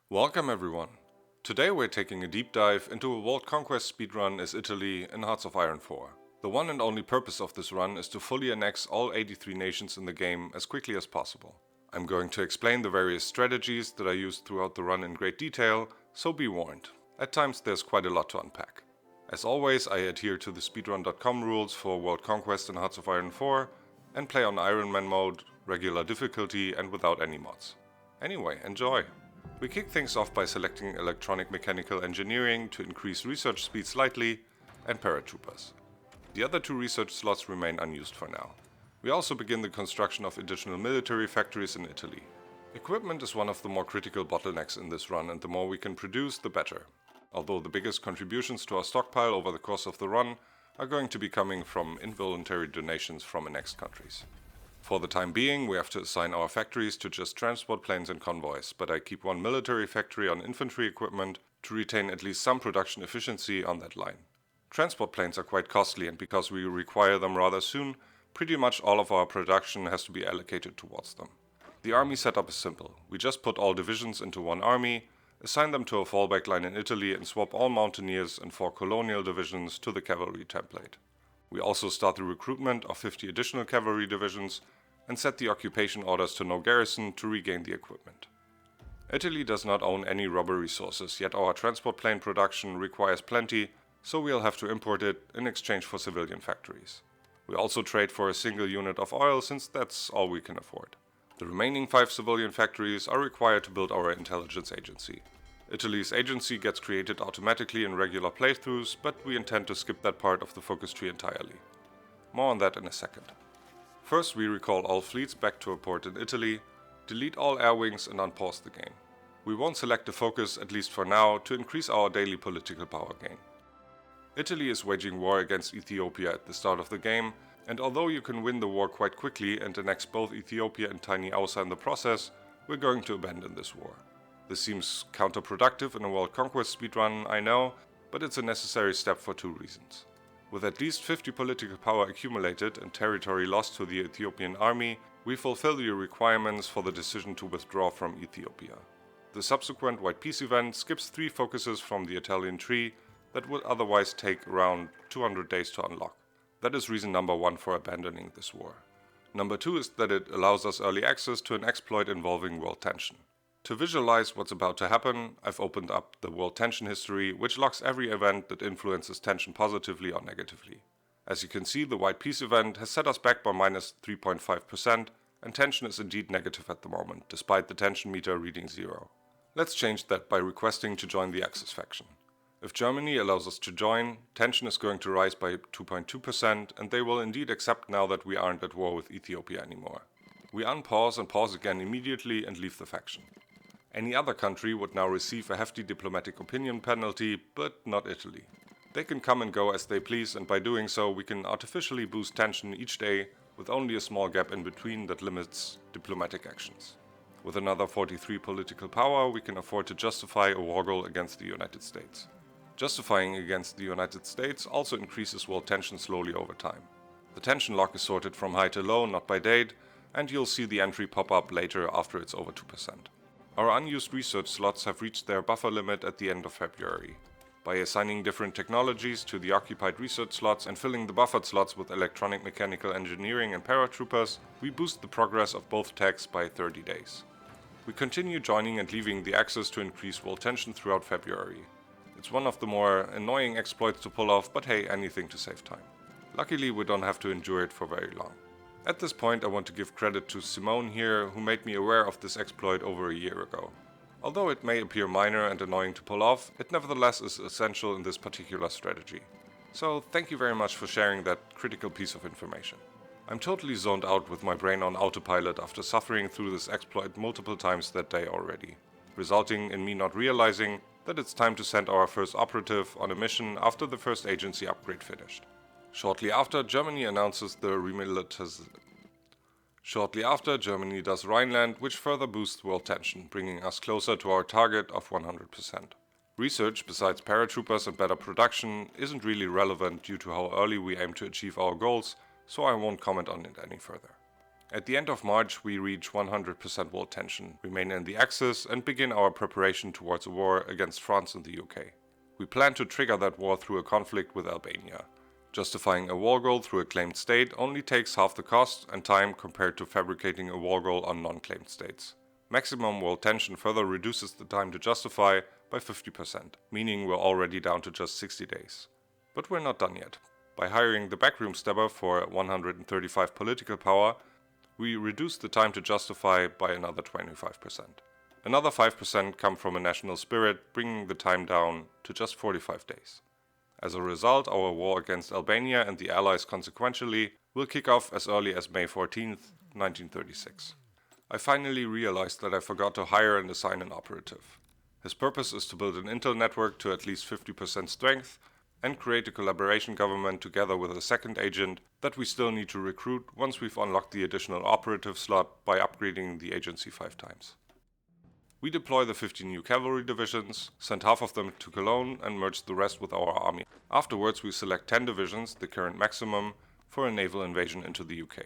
Welcome everyone! Today we're taking a deep dive into a World Conquest speedrun as Italy in Hearts of Iron 4. The one and only purpose of this run is to fully annex all 83 nations in the game as quickly as possible. I'm going to explain the various strategies that I used throughout the run in great detail, so be warned. At times there's quite a lot to unpack. As always, I adhere to the speedrun.com rules for World Conquest in Hearts of Iron 4 and play on Ironman mode, regular difficulty and without any mods. Anyway, enjoy! We kick things off by selecting Electronic Mechanical Engineering to increase research speed slightly, and Paratroopers. The other two research slots remain unused for now. We also begin the construction of additional military factories in Italy. Equipment is one of the more critical bottlenecks in this run, and the more we can produce, the better. Although the biggest contributions to our stockpile over the course of the run are going to be coming from involuntary donations from annexed countries. For the time being, we have to assign our factories to just transport planes and convoys, but I keep one military factory on infantry equipment to retain at least some production efficiency on that line. Transport planes are quite costly, and because we require them rather soon, pretty much all of our production has to be allocated towards them. The army setup is simple. We just put all divisions into one army, assign them to a fallback line in Italy, and swap all mountaineers and 4 colonial divisions to the cavalry template. We also start the recruitment of 50 additional cavalry divisions and set the occupation orders to no garrison to regain the equipment. Italy does not own any rubber resources, yet our transport plane production requires plenty, so we'll have to import it in exchange for civilian factories. We also trade for a single unit of oil, since that's all we can afford. The remaining 5 civilian factories are required to build our intelligence agency. Italy's agency gets created automatically in regular playthroughs, but we intend to skip that part of the focus tree entirely. More on that in a second. First, we recall all fleets back to a port in Italy, delete all air wings and unpause the game. We won't select a focus, at least for now, to increase our daily political power gain. Italy is waging war against Ethiopia at the start of the game, and although you can win the war quite quickly and annex both Ethiopia and Tiny Ausa in the process, we're going to abandon this war. This seems counterproductive in a World Conquest speedrun, I know, but it's a necessary step for 2 reasons. With at least 50 political power accumulated and territory lost to the Ethiopian army, we fulfill the requirements for the decision to withdraw from Ethiopia. The subsequent White Peace event skips 3 focuses from the Italian tree that would otherwise take around 200 days to unlock. That is reason number 1 for abandoning this war. Number 2 is that it allows us early access to an exploit involving world tension. To visualize what's about to happen, I've opened up the World Tension history, which logs every event that influences tension positively or negatively. As you can see, the White Peace event has set us back by minus 3.5%, and tension is indeed negative at the moment, despite the tension meter reading 0. Let's change that by requesting to join the Axis faction. If Germany allows us to join, tension is going to rise by 2.2%, and they will indeed accept now that we aren't at war with Ethiopia anymore. We unpause and pause again immediately and leave the faction. Any other country would now receive a hefty diplomatic opinion penalty, but not Italy. They can come and go as they please, and by doing so we can artificially boost tension each day with only a small gap in between that limits diplomatic actions. With another 43 political power, we can afford to justify a war goal against the United States. Justifying against the United States also increases world tension slowly over time. The tension log is sorted from high to low, not by date, and you'll see the entry pop up later after it's over 2%. Our unused research slots have reached their buffer limit at the end of February. By assigning different technologies to the occupied research slots and filling the buffered slots with electronic mechanical engineering and paratroopers, we boost the progress of both techs by 30 days. We continue joining and leaving the Axis to increase world tension throughout February. It's one of the more annoying exploits to pull off, but hey, anything to save time. Luckily, we don't have to endure it for very long. At this point, I want to give credit to Simone here, who made me aware of this exploit over a year ago. Although it may appear minor and annoying to pull off, it nevertheless is essential in this particular strategy. So thank you very much for sharing that critical piece of information. I'm totally zoned out with my brain on autopilot after suffering through this exploit multiple times that day already, resulting in me not realizing that it's time to send our first operative on a mission after the first agency upgrade finished. Shortly after, Germany does Rhineland, which further boosts world tension, bringing us closer to our target of 100%. Research, besides paratroopers and better production, isn't really relevant due to how early we aim to achieve our goals, so I won't comment on it any further. At the end of March we reach 100% world tension, remain in the Axis and begin our preparation towards a war against France and the UK. We plan to trigger that war through a conflict with Albania. Justifying a war goal through a claimed state only takes half the cost and time compared to fabricating a war goal on non-claimed states. Maximum world tension further reduces the time to justify by 50%, meaning we're already down to just 60 days. But we're not done yet. By hiring the backroom stabber for 135 political power, we reduce the time to justify by another 25%. Another 5% come from a national spirit, bringing the time down to just 45 days. As a result, our war against Albania and the Allies consequentially will kick off as early as May 14th, 1936. I finally realized that I forgot to hire and assign an operative. His purpose is to build an intel network to at least 50% strength and create a collaboration government together with a second agent that we still need to recruit once we've unlocked the additional operative slot by upgrading the agency 5 times. We deploy the 15 new cavalry divisions, send half of them to Cologne and merge the rest with our army. Afterwards we select 10 divisions, the current maximum, for a naval invasion into the UK.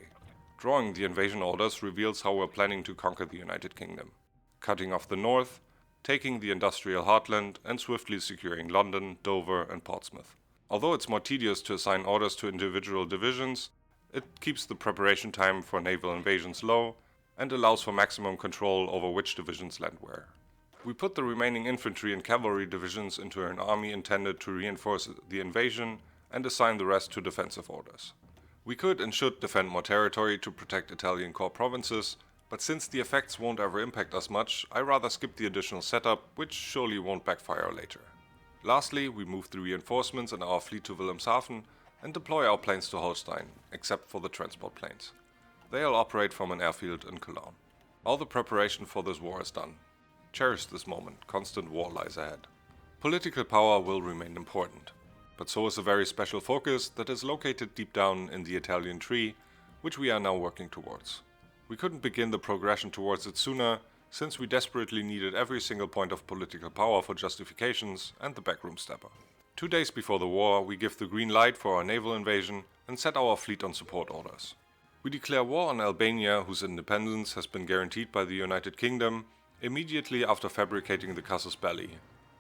Drawing the invasion orders reveals how we're planning to conquer the United Kingdom. Cutting off the north, taking the industrial heartland and swiftly securing London, Dover and Portsmouth. Although it's more tedious to assign orders to individual divisions, it keeps the preparation time for naval invasions low and allows for maximum control over which divisions land where. We put the remaining infantry and cavalry divisions into an army intended to reinforce the invasion and assign the rest to defensive orders. We could and should defend more territory to protect Italian core provinces, but since the effects won't ever impact us much, I rather skip the additional setup, which surely won't backfire later. Lastly, we move the reinforcements in our fleet to Wilhelmshaven and deploy our planes to Holstein, except for the transport planes. They'll operate from an airfield in Cologne. All the preparation for this war is done. Cherish this moment, constant war lies ahead. Political power will remain important, but so is a very special focus that is located deep down in the Italian tree, which we are now working towards. We couldn't begin the progression towards it sooner, since we desperately needed every single point of political power for justifications and the backroom stabber. 2 days before the war, we give the green light for our naval invasion and set our fleet on support orders. We declare war on Albania, whose independence has been guaranteed by the United Kingdom, immediately after fabricating the casus belli,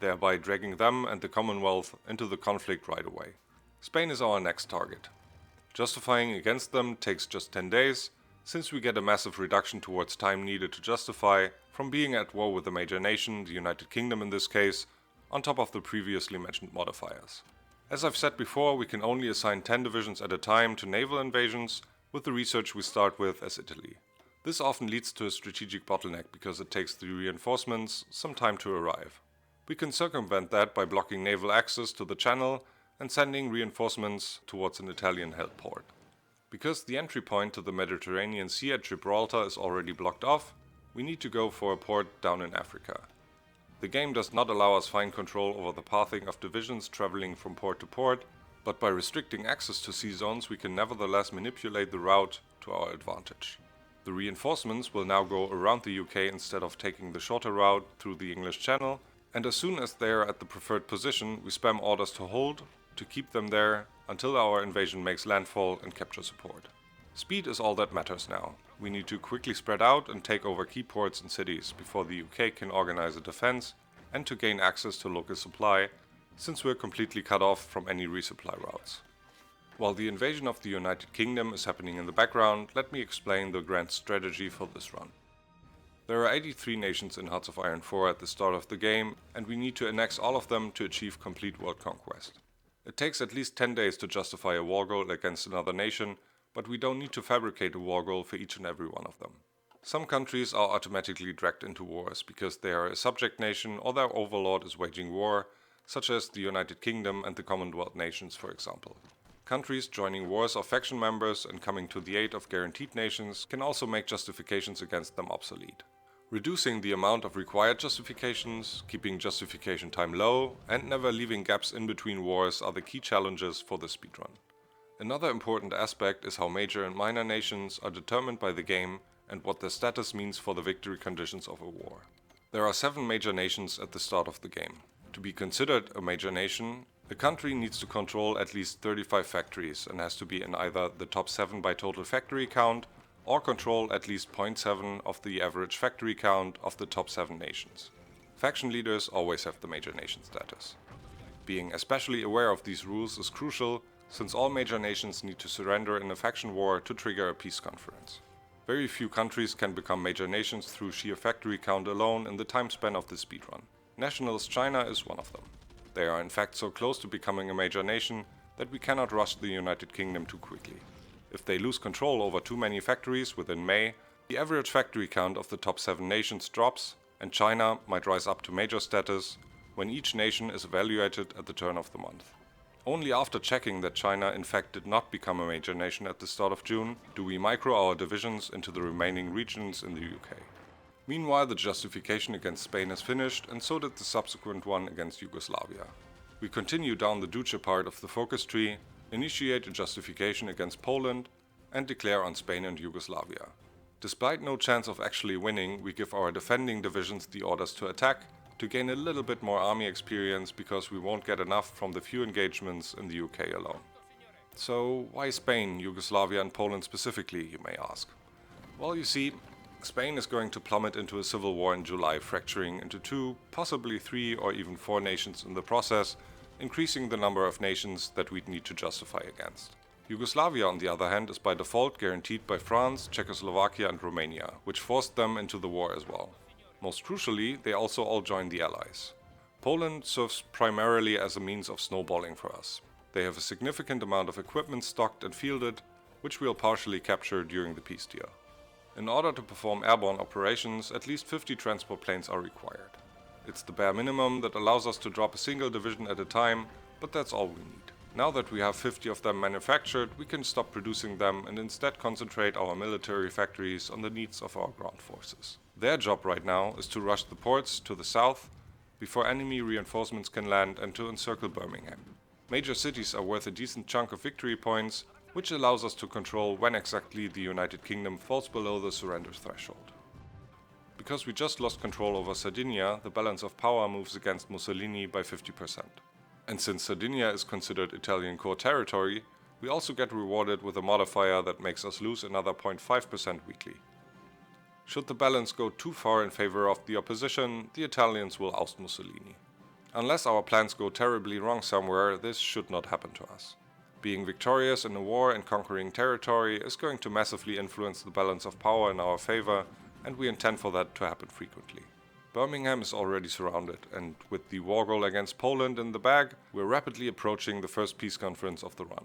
thereby dragging them and the Commonwealth into the conflict right away. Spain is our next target. Justifying against them takes just 10 days, since we get a massive reduction towards time needed to justify from being at war with a major nation, the United Kingdom in this case, on top of the previously mentioned modifiers. As I've said before, we can only assign 10 divisions at a time to naval invasions, with the research we start with as Italy. This often leads to a strategic bottleneck because it takes the reinforcements some time to arrive. We can circumvent that by blocking naval access to the channel and sending reinforcements towards an Italian-held port. Because the entry point to the Mediterranean Sea at Gibraltar is already blocked off, we need to go for a port down in Africa. The game does not allow us fine control over the pathing of divisions traveling from port to port, but by restricting access to sea zones we can nevertheless manipulate the route to our advantage. The reinforcements will now go around the UK instead of taking the shorter route through the English Channel, and as soon as they are at the preferred position we spam orders to hold, to keep them there until our invasion makes landfall and capture support. Speed is all that matters now. We need to quickly spread out and take over key ports and cities before the UK can organize a defense and to gain access to local supply, since we're completely cut off from any resupply routes. While the invasion of the United Kingdom is happening in the background, let me explain the grand strategy for this run. There are 83 nations in Hearts of Iron 4 at the start of the game, and we need to annex all of them to achieve complete world conquest. It takes at least 10 days to justify a war goal against another nation, but we don't need to fabricate a war goal for each and every one of them. Some countries are automatically dragged into wars because they are a subject nation or their overlord is waging war, such as the United Kingdom and the Commonwealth nations, for example. Countries joining wars of faction members and coming to the aid of guaranteed nations can also make justifications against them obsolete. Reducing the amount of required justifications, keeping justification time low, and never leaving gaps in between wars are the key challenges for the speedrun. Another important aspect is how major and minor nations are determined by the game and what their status means for the victory conditions of a war. There are 7 major nations at the start of the game. To be considered a major nation, a country needs to control at least 35 factories and has to be in either the top 7 by total factory count or control at least 0.7 of the average factory count of the top 7 nations. Faction leaders always have the major nation status. Being especially aware of these rules is crucial, since all major nations need to surrender in a faction war to trigger a peace conference. Very few countries can become major nations through sheer factory count alone in the time span of the speedrun. Nationalist China is one of them. They are in fact so close to becoming a major nation that we cannot rush the United Kingdom too quickly. If they lose control over too many factories within May, the average factory count of the top 7 nations drops, and China might rise up to major status when each nation is evaluated at the turn of the month. Only after checking that China in fact did not become a major nation at the start of June do we micro our divisions into the remaining regions in the UK. Meanwhile, the justification against Spain is finished, and so did the subsequent one against Yugoslavia. We continue down the Duce part of the focus tree, initiate a justification against Poland, and declare on Spain and Yugoslavia. Despite no chance of actually winning, we give our defending divisions the orders to attack, to gain a little bit more army experience because we won't get enough from the few engagements in the UK alone. So why Spain, Yugoslavia and Poland specifically, you may ask? Well, you see, Spain is going to plummet into a civil war in July, fracturing into 2, possibly 3 or even 4 nations in the process, increasing the number of nations that we'd need to justify against. Yugoslavia, on the other hand, is by default guaranteed by France, Czechoslovakia and Romania, which forced them into the war as well. Most crucially, they also all joined the Allies. Poland serves primarily as a means of snowballing for us. They have a significant amount of equipment stocked and fielded, which we'll partially capture during the peace deal. In order to perform airborne operations, at least 50 transport planes are required. It's the bare minimum that allows us to drop a single division at a time, but that's all we need. Now that we have 50 of them manufactured, we can stop producing them and instead concentrate our military factories on the needs of our ground forces. Their job right now is to rush the ports to the south before enemy reinforcements can land and to encircle Birmingham. Major cities are worth a decent chunk of victory points, which allows us to control when exactly the United Kingdom falls below the surrender threshold. Because we just lost control over Sardinia, the balance of power moves against Mussolini by 50%. And since Sardinia is considered Italian core territory, we also get rewarded with a modifier that makes us lose another 0.5% weekly. Should the balance go too far in favor of the opposition, the Italians will oust Mussolini. Unless our plans go terribly wrong somewhere, this should not happen to us. Being victorious in a war and conquering territory is going to massively influence the balance of power in our favor, and we intend for that to happen frequently. Birmingham is already surrounded, and with the war goal against Poland in the bag, we're rapidly approaching the first peace conference of the run.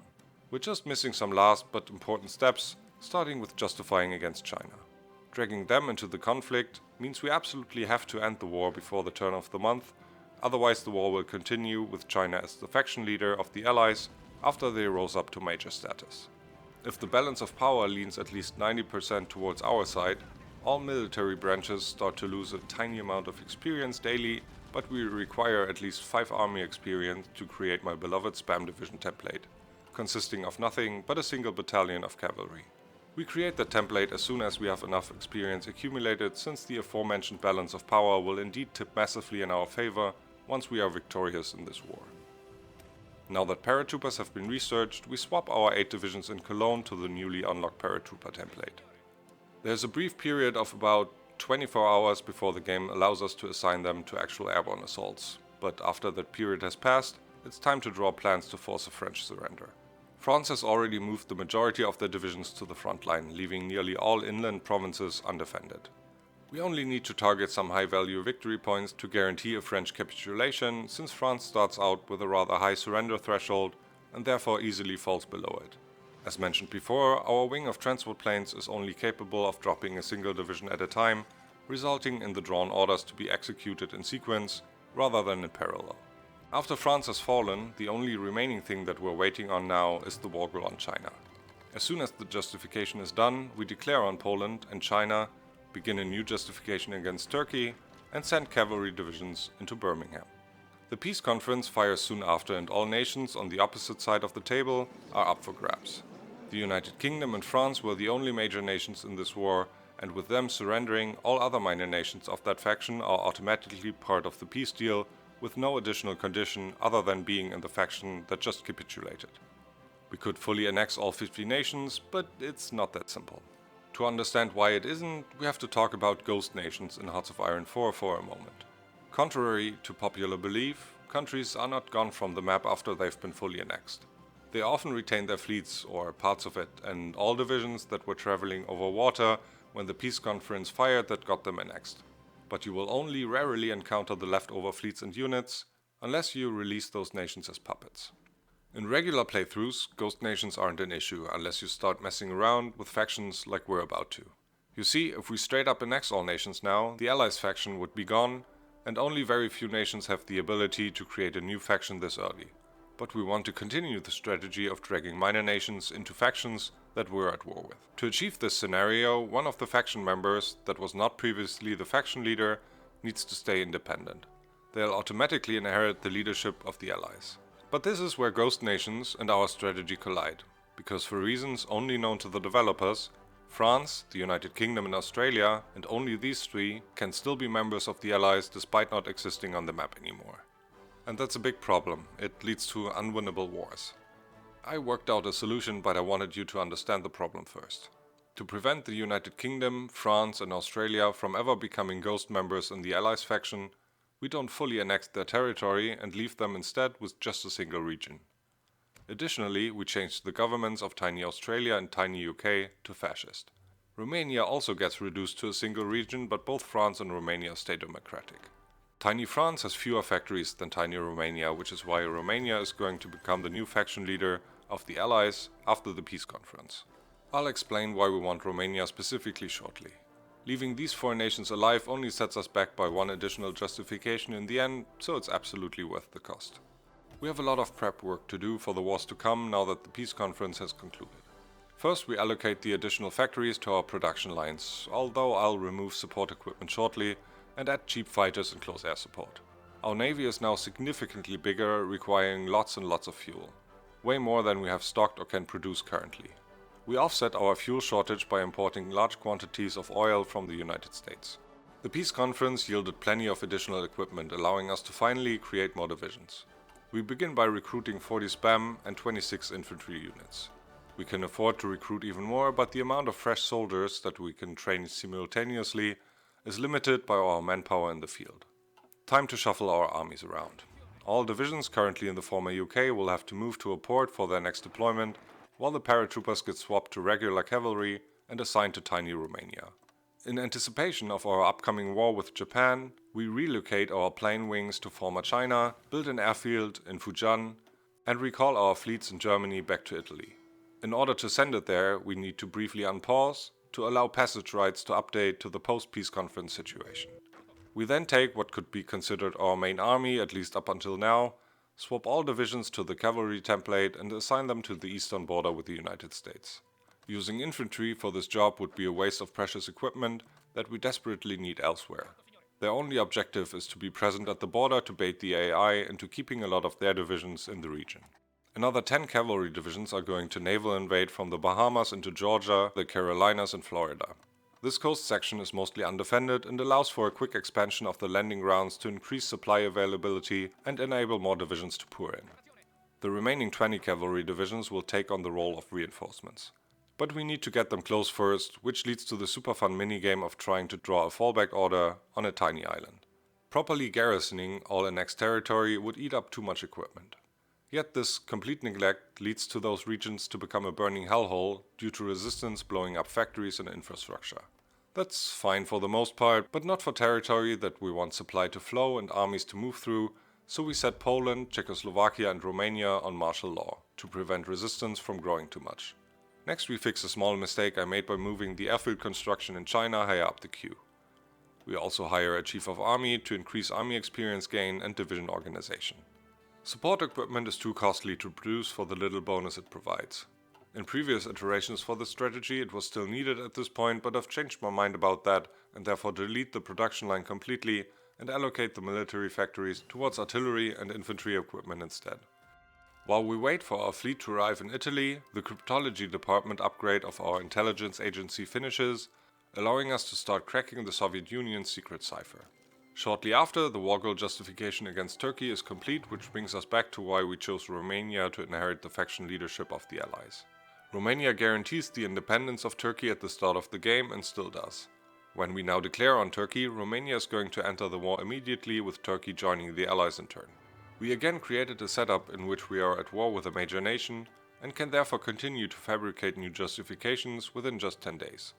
We're just missing some last but important steps, starting with justifying against China. Dragging them into the conflict means we absolutely have to end the war before the turn of the month, otherwise the war will continue with China as the faction leader of the Allies after they rose up to major status. If the balance of power leans at least 90% towards our side, all military branches start to lose a tiny amount of experience daily, but we require at least 5 army experience to create my beloved spam division template, consisting of nothing but a single battalion of cavalry. We create the template as soon as we have enough experience accumulated, since the aforementioned balance of power will indeed tip massively in our favor once we are victorious in this war. Now that paratroopers have been researched, we swap our 8 divisions in Cologne to the newly unlocked paratrooper template. There's a brief period of about 24 hours before the game allows us to assign them to actual airborne assaults, but after that period has passed, it's time to draw plans to force a French surrender. France has already moved the majority of their divisions to the front line, leaving nearly all inland provinces undefended. We only need to target some high-value victory points to guarantee a French capitulation, since France starts out with a rather high surrender threshold and therefore easily falls below it. As mentioned before, our wing of transport planes is only capable of dropping a single division at a time, resulting in the drawn orders to be executed in sequence rather than in parallel. After France has fallen, the only remaining thing that we're waiting on now is the war goal on China. As soon as the justification is done, we declare on Poland and China, begin a new justification against Turkey, and send cavalry divisions into Birmingham. The peace conference fires soon after, and all nations on the opposite side of the table are up for grabs. The United Kingdom and France were the only major nations in this war, and with them surrendering, all other minor nations of that faction are automatically part of the peace deal, with no additional condition other than being in the faction that just capitulated. We could fully annex all 50 nations, but it's not that simple. To understand why it isn't, we have to talk about ghost nations in Hearts of Iron 4 for a moment. Contrary to popular belief, countries are not gone from the map after they've been fully annexed. They often retain their fleets or parts of it, and all divisions that were traveling over water when the peace conference fired that got them annexed. But you will only rarely encounter the leftover fleets and units unless you release those nations as puppets. In regular playthroughs, ghost nations aren't an issue unless you start messing around with factions like we're about to. You see, if we straight up annex all nations now, the Allies faction would be gone, and only very few nations have the ability to create a new faction this early. But we want to continue the strategy of dragging minor nations into factions that we're at war with. To achieve this scenario, one of the faction members that was not previously the faction leader needs to stay independent. They'll automatically inherit the leadership of the Allies. But this is where ghost nations and our strategy collide, because for reasons only known to the developers, France, the United Kingdom and Australia, and only these three, can still be members of the Allies despite not existing on the map anymore. And that's a big problem. It leads to unwinnable wars. I worked out a solution, but I wanted you to understand the problem first. To prevent the United Kingdom, France and Australia from ever becoming ghost members in the Allies faction, we don't fully annex their territory and leave them instead with just a single region. Additionally, we changed the governments of tiny Australia and tiny UK to fascist. Romania also gets reduced to a single region, but both France and Romania stay democratic. Tiny France has fewer factories than tiny Romania, which is why Romania is going to become the new faction leader of the Allies after the peace conference. I'll explain why we want Romania specifically shortly. Leaving these four nations alive only sets us back by one additional justification in the end, so it's absolutely worth the cost. We have a lot of prep work to do for the wars to come now that the peace conference has concluded. First, we allocate the additional factories to our production lines, although I'll remove support equipment shortly and add cheap fighters and close air support. Our navy is now significantly bigger, requiring lots and lots of fuel. Way more than we have stocked or can produce currently. We offset our fuel shortage by importing large quantities of oil from the United States. The peace conference yielded plenty of additional equipment, allowing us to finally create more divisions. We begin by recruiting 40 spam and 26 infantry units. We can afford to recruit even more, but the amount of fresh soldiers that we can train simultaneously is limited by our manpower in the field. Time to shuffle our armies around. All divisions currently in the former UK will have to move to a port for their next deployment, while the paratroopers get swapped to regular cavalry and assigned to tiny Romania. In anticipation of our upcoming war with Japan, we relocate our plane wings to former China, build an airfield in Fujian, and recall our fleets in Germany back to Italy. In order to send it there, we need to briefly unpause to allow passage rights to update to the post-peace conference situation. We then take what could be considered our main army, at least up until now, swap all divisions to the cavalry template and assign them to the eastern border with the United States. Using infantry for this job would be a waste of precious equipment that we desperately need elsewhere. Their only objective is to be present at the border to bait the AI into keeping a lot of their divisions in the region. Another 10 cavalry divisions are going to naval invade from the Bahamas into Georgia, the Carolinas and Florida. This coast section is mostly undefended and allows for a quick expansion of the landing grounds to increase supply availability and enable more divisions to pour in. The remaining 20 cavalry divisions will take on the role of reinforcements. But we need to get them close first, which leads to the super fun minigame of trying to draw a fallback order on a tiny island. Properly garrisoning all annexed territory would eat up too much equipment. Yet this complete neglect leads to those regions to become a burning hellhole due to resistance blowing up factories and infrastructure. That's fine for the most part, but not for territory that we want supply to flow and armies to move through, so we set Poland, Czechoslovakia and Romania on martial law to prevent resistance from growing too much. Next we fix a small mistake I made by moving the airfield construction in China higher up the queue. We also hire a chief of army to increase army experience gain and division organization. Support equipment is too costly to produce for the little bonus it provides. In previous iterations for this strategy it was still needed at this point, but I've changed my mind about that and therefore delete the production line completely and allocate the military factories towards artillery and infantry equipment instead. While we wait for our fleet to arrive in Italy, the cryptology department upgrade of our intelligence agency finishes, allowing us to start cracking the Soviet Union's secret cipher. Shortly after, the war goal justification against Turkey is complete, which brings us back to why we chose Romania to inherit the faction leadership of the Allies. Romania guarantees the independence of Turkey at the start of the game and still does. When we now declare on Turkey, Romania is going to enter the war immediately, with Turkey joining the Allies in turn. We again created a setup in which we are at war with a major nation and can therefore continue to fabricate new justifications within just 10 days.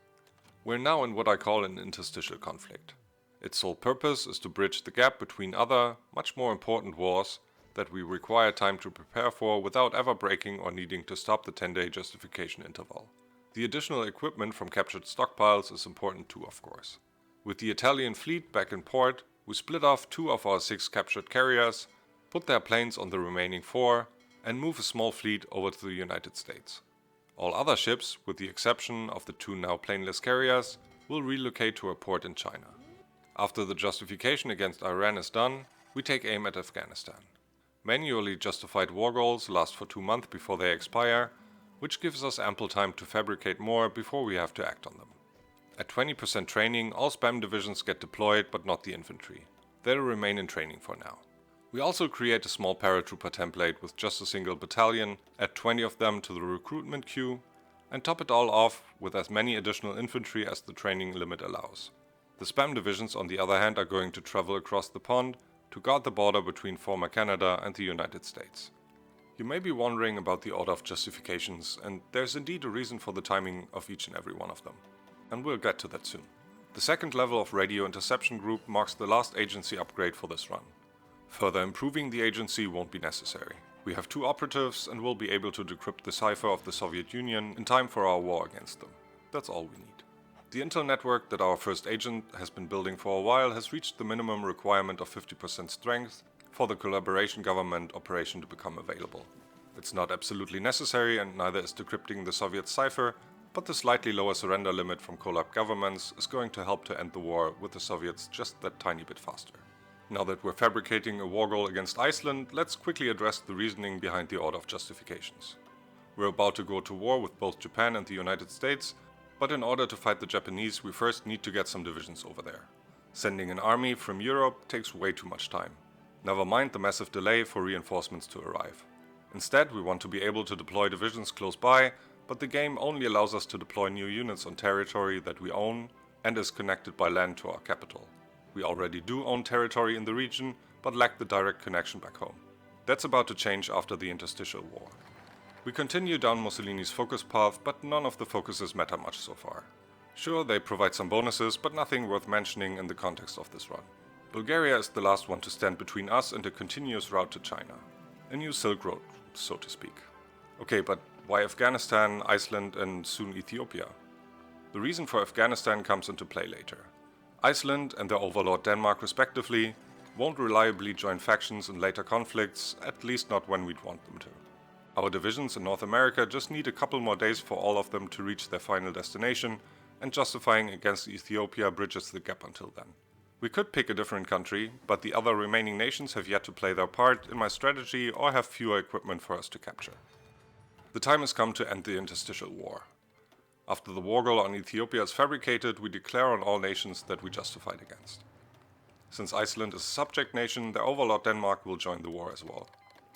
We're now in what I call an interstitial conflict. Its sole purpose is to bridge the gap between other, much more important wars that we require time to prepare for without ever breaking or needing to stop the 10-day justification interval. The additional equipment from captured stockpiles is important too, of course. With the Italian fleet back in port, we split off 2 of our 6 captured carriers, put their planes on the remaining 4, and move a small fleet over to the United States. All other ships, with the exception of the 2 now planeless carriers, will relocate to a port in China. After the justification against Iran is done, we take aim at Afghanistan. Manually justified war goals last for 2 months before they expire, which gives us ample time to fabricate more before we have to act on them. At 20% training, all spam divisions get deployed, but not the infantry. They'll remain in training for now. We also create a small paratrooper template with just a single battalion, add 20 of them to the recruitment queue, and top it all off with as many additional infantry as the training limit allows. The spam divisions, on the other hand, are going to travel across the pond to guard the border between former Canada and the United States. You may be wondering about the order of justifications, and there's indeed a reason for the timing of each and every one of them. And we'll get to that soon. The second level of radio interception group marks the last agency upgrade for this run. Further improving the agency won't be necessary. We have 2 operatives and will be able to decrypt the cipher of the Soviet Union in time for our war against them. That's all we need. The intel network that our first agent has been building for a while has reached the minimum requirement of 50% strength for the collaboration government operation to become available. It's not absolutely necessary, and neither is decrypting the Soviet cipher, but the slightly lower surrender limit from collab governments is going to help to end the war with the Soviets just that tiny bit faster. Now that we're fabricating a war goal against Iceland, let's quickly address the reasoning behind the order of justifications. We're about to go to war with both Japan and the United States, but in order to fight the Japanese, we first need to get some divisions over there. Sending an army from Europe takes way too much time. Never mind the massive delay for reinforcements to arrive. Instead, we want to be able to deploy divisions close by, but the game only allows us to deploy new units on territory that we own and is connected by land to our capital. We already do own territory in the region, but lack the direct connection back home. That's about to change after the interstitial war. We continue down Mussolini's focus path, but none of the focuses matter much so far. Sure, they provide some bonuses, but nothing worth mentioning in the context of this run. Bulgaria is the last one to stand between us and a continuous route to China. A new Silk Road, so to speak. Okay, but why Afghanistan, Iceland, and soon Ethiopia? The reason for Afghanistan comes into play later. Iceland and their overlord Denmark respectively won't reliably join factions in later conflicts, at least not when we'd want them to. Our divisions in North America just need a couple more days for all of them to reach their final destination, and justifying against Ethiopia bridges the gap until then. We could pick a different country, but the other remaining nations have yet to play their part in my strategy or have fewer equipment for us to capture. The time has come to end the interstitial war. After the war goal on Ethiopia is fabricated, we declare on all nations that we justified against. Since Iceland is a subject nation, their overlord Denmark will join the war as well.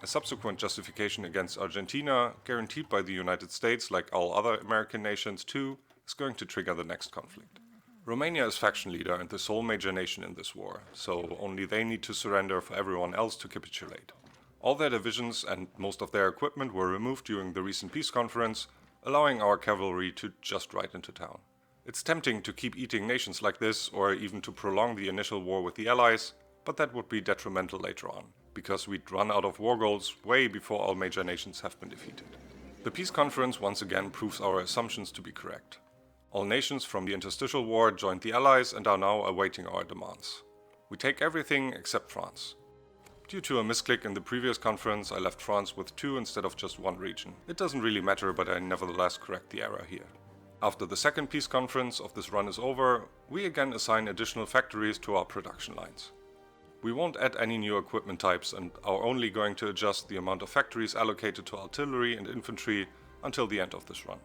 A subsequent justification against Argentina, guaranteed by the United States like all other American nations too, is going to trigger the next conflict. Romania is faction leader and the sole major nation in this war, so only they need to surrender for everyone else to capitulate. All their divisions and most of their equipment were removed during the recent peace conference, allowing our cavalry to just ride into town. It's tempting to keep eating nations like this, or even to prolong the initial war with the Allies, but that would be detrimental later on, because we'd run out of war goals way before all major nations have been defeated. The peace conference once again proves our assumptions to be correct. All nations from the interstitial war joined the Allies and are now awaiting our demands. We take everything except France. Due to a misclick in the previous conference, I left France with 2 instead of just 1 region. It doesn't really matter, but I nevertheless correct the error here. After the second peace conference of this run is over, we again assign additional factories to our production lines. We won't add any new equipment types and are only going to adjust the amount of factories allocated to artillery and infantry until the end of this run.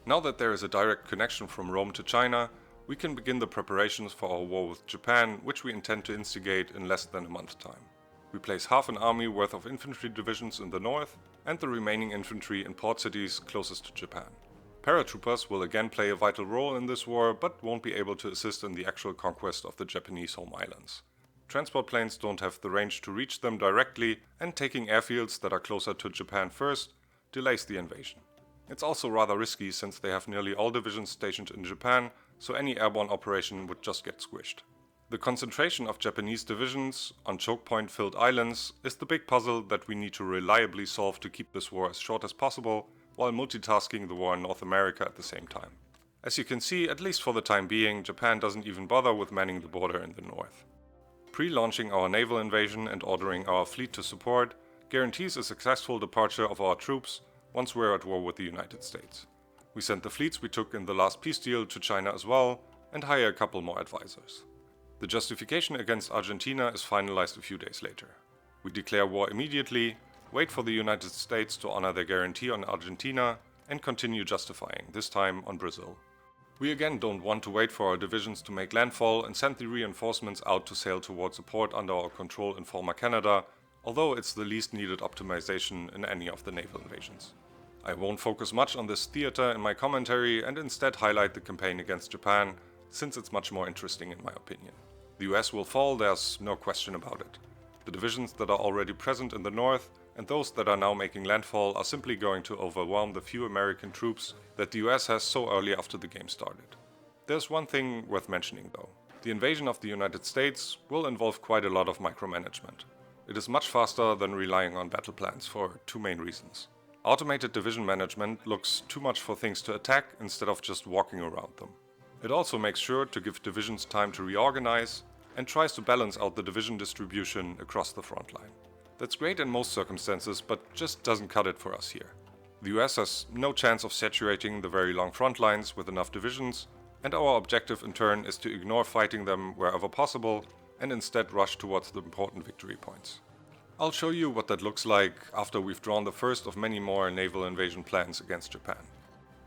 Now that there is a direct connection from Rome to China, we can begin the preparations for our war with Japan, which we intend to instigate in less than a month's time. We place half an army worth of infantry divisions in the north and the remaining infantry in port cities closest to Japan. Paratroopers will again play a vital role in this war, but won't be able to assist in the actual conquest of the Japanese home islands. Transport planes don't have the range to reach them directly, and taking airfields that are closer to Japan first delays the invasion. It's also rather risky since they have nearly all divisions stationed in Japan, so any airborne operation would just get squished. The concentration of Japanese divisions on choke point-filled islands is the big puzzle that we need to reliably solve to keep this war as short as possible, while multitasking the war in North America at the same time. As you can see, at least for the time being, Japan doesn't even bother with manning the border in the north. Pre-launching our naval invasion and ordering our fleet to support guarantees a successful departure of our troops once we're at war with the United States. We send the fleets we took in the last peace deal to China as well, and hire a couple more advisors. The justification against Argentina is finalized a few days later. We declare war immediately, wait for the United States to honor their guarantee on Argentina, and continue justifying, this time on Brazil. We again don't want to wait for our divisions to make landfall and send the reinforcements out to sail towards a port under our control in former Canada, although it's the least needed optimization in any of the naval invasions. I won't focus much on this theater in my commentary and instead highlight the campaign against Japan, since it's much more interesting in my opinion. The US will fall, there's no question about it. The divisions that are already present in the north and those that are now making landfall are simply going to overwhelm the few American troops that the US has so early after the game started. There's one thing worth mentioning though. The invasion of the United States will involve quite a lot of micromanagement. It is much faster than relying on battle plans for two main reasons. Automated division management looks too much for things to attack instead of just walking around them. It also makes sure to give divisions time to reorganize and tries to balance out the division distribution across the front line. That's great in most circumstances, but just doesn't cut it for us here. The US has no chance of saturating the very long front lines with enough divisions, and our objective in turn is to ignore fighting them wherever possible and instead rush towards the important victory points. I'll show you what that looks like after we've drawn the first of many more naval invasion plans against Japan.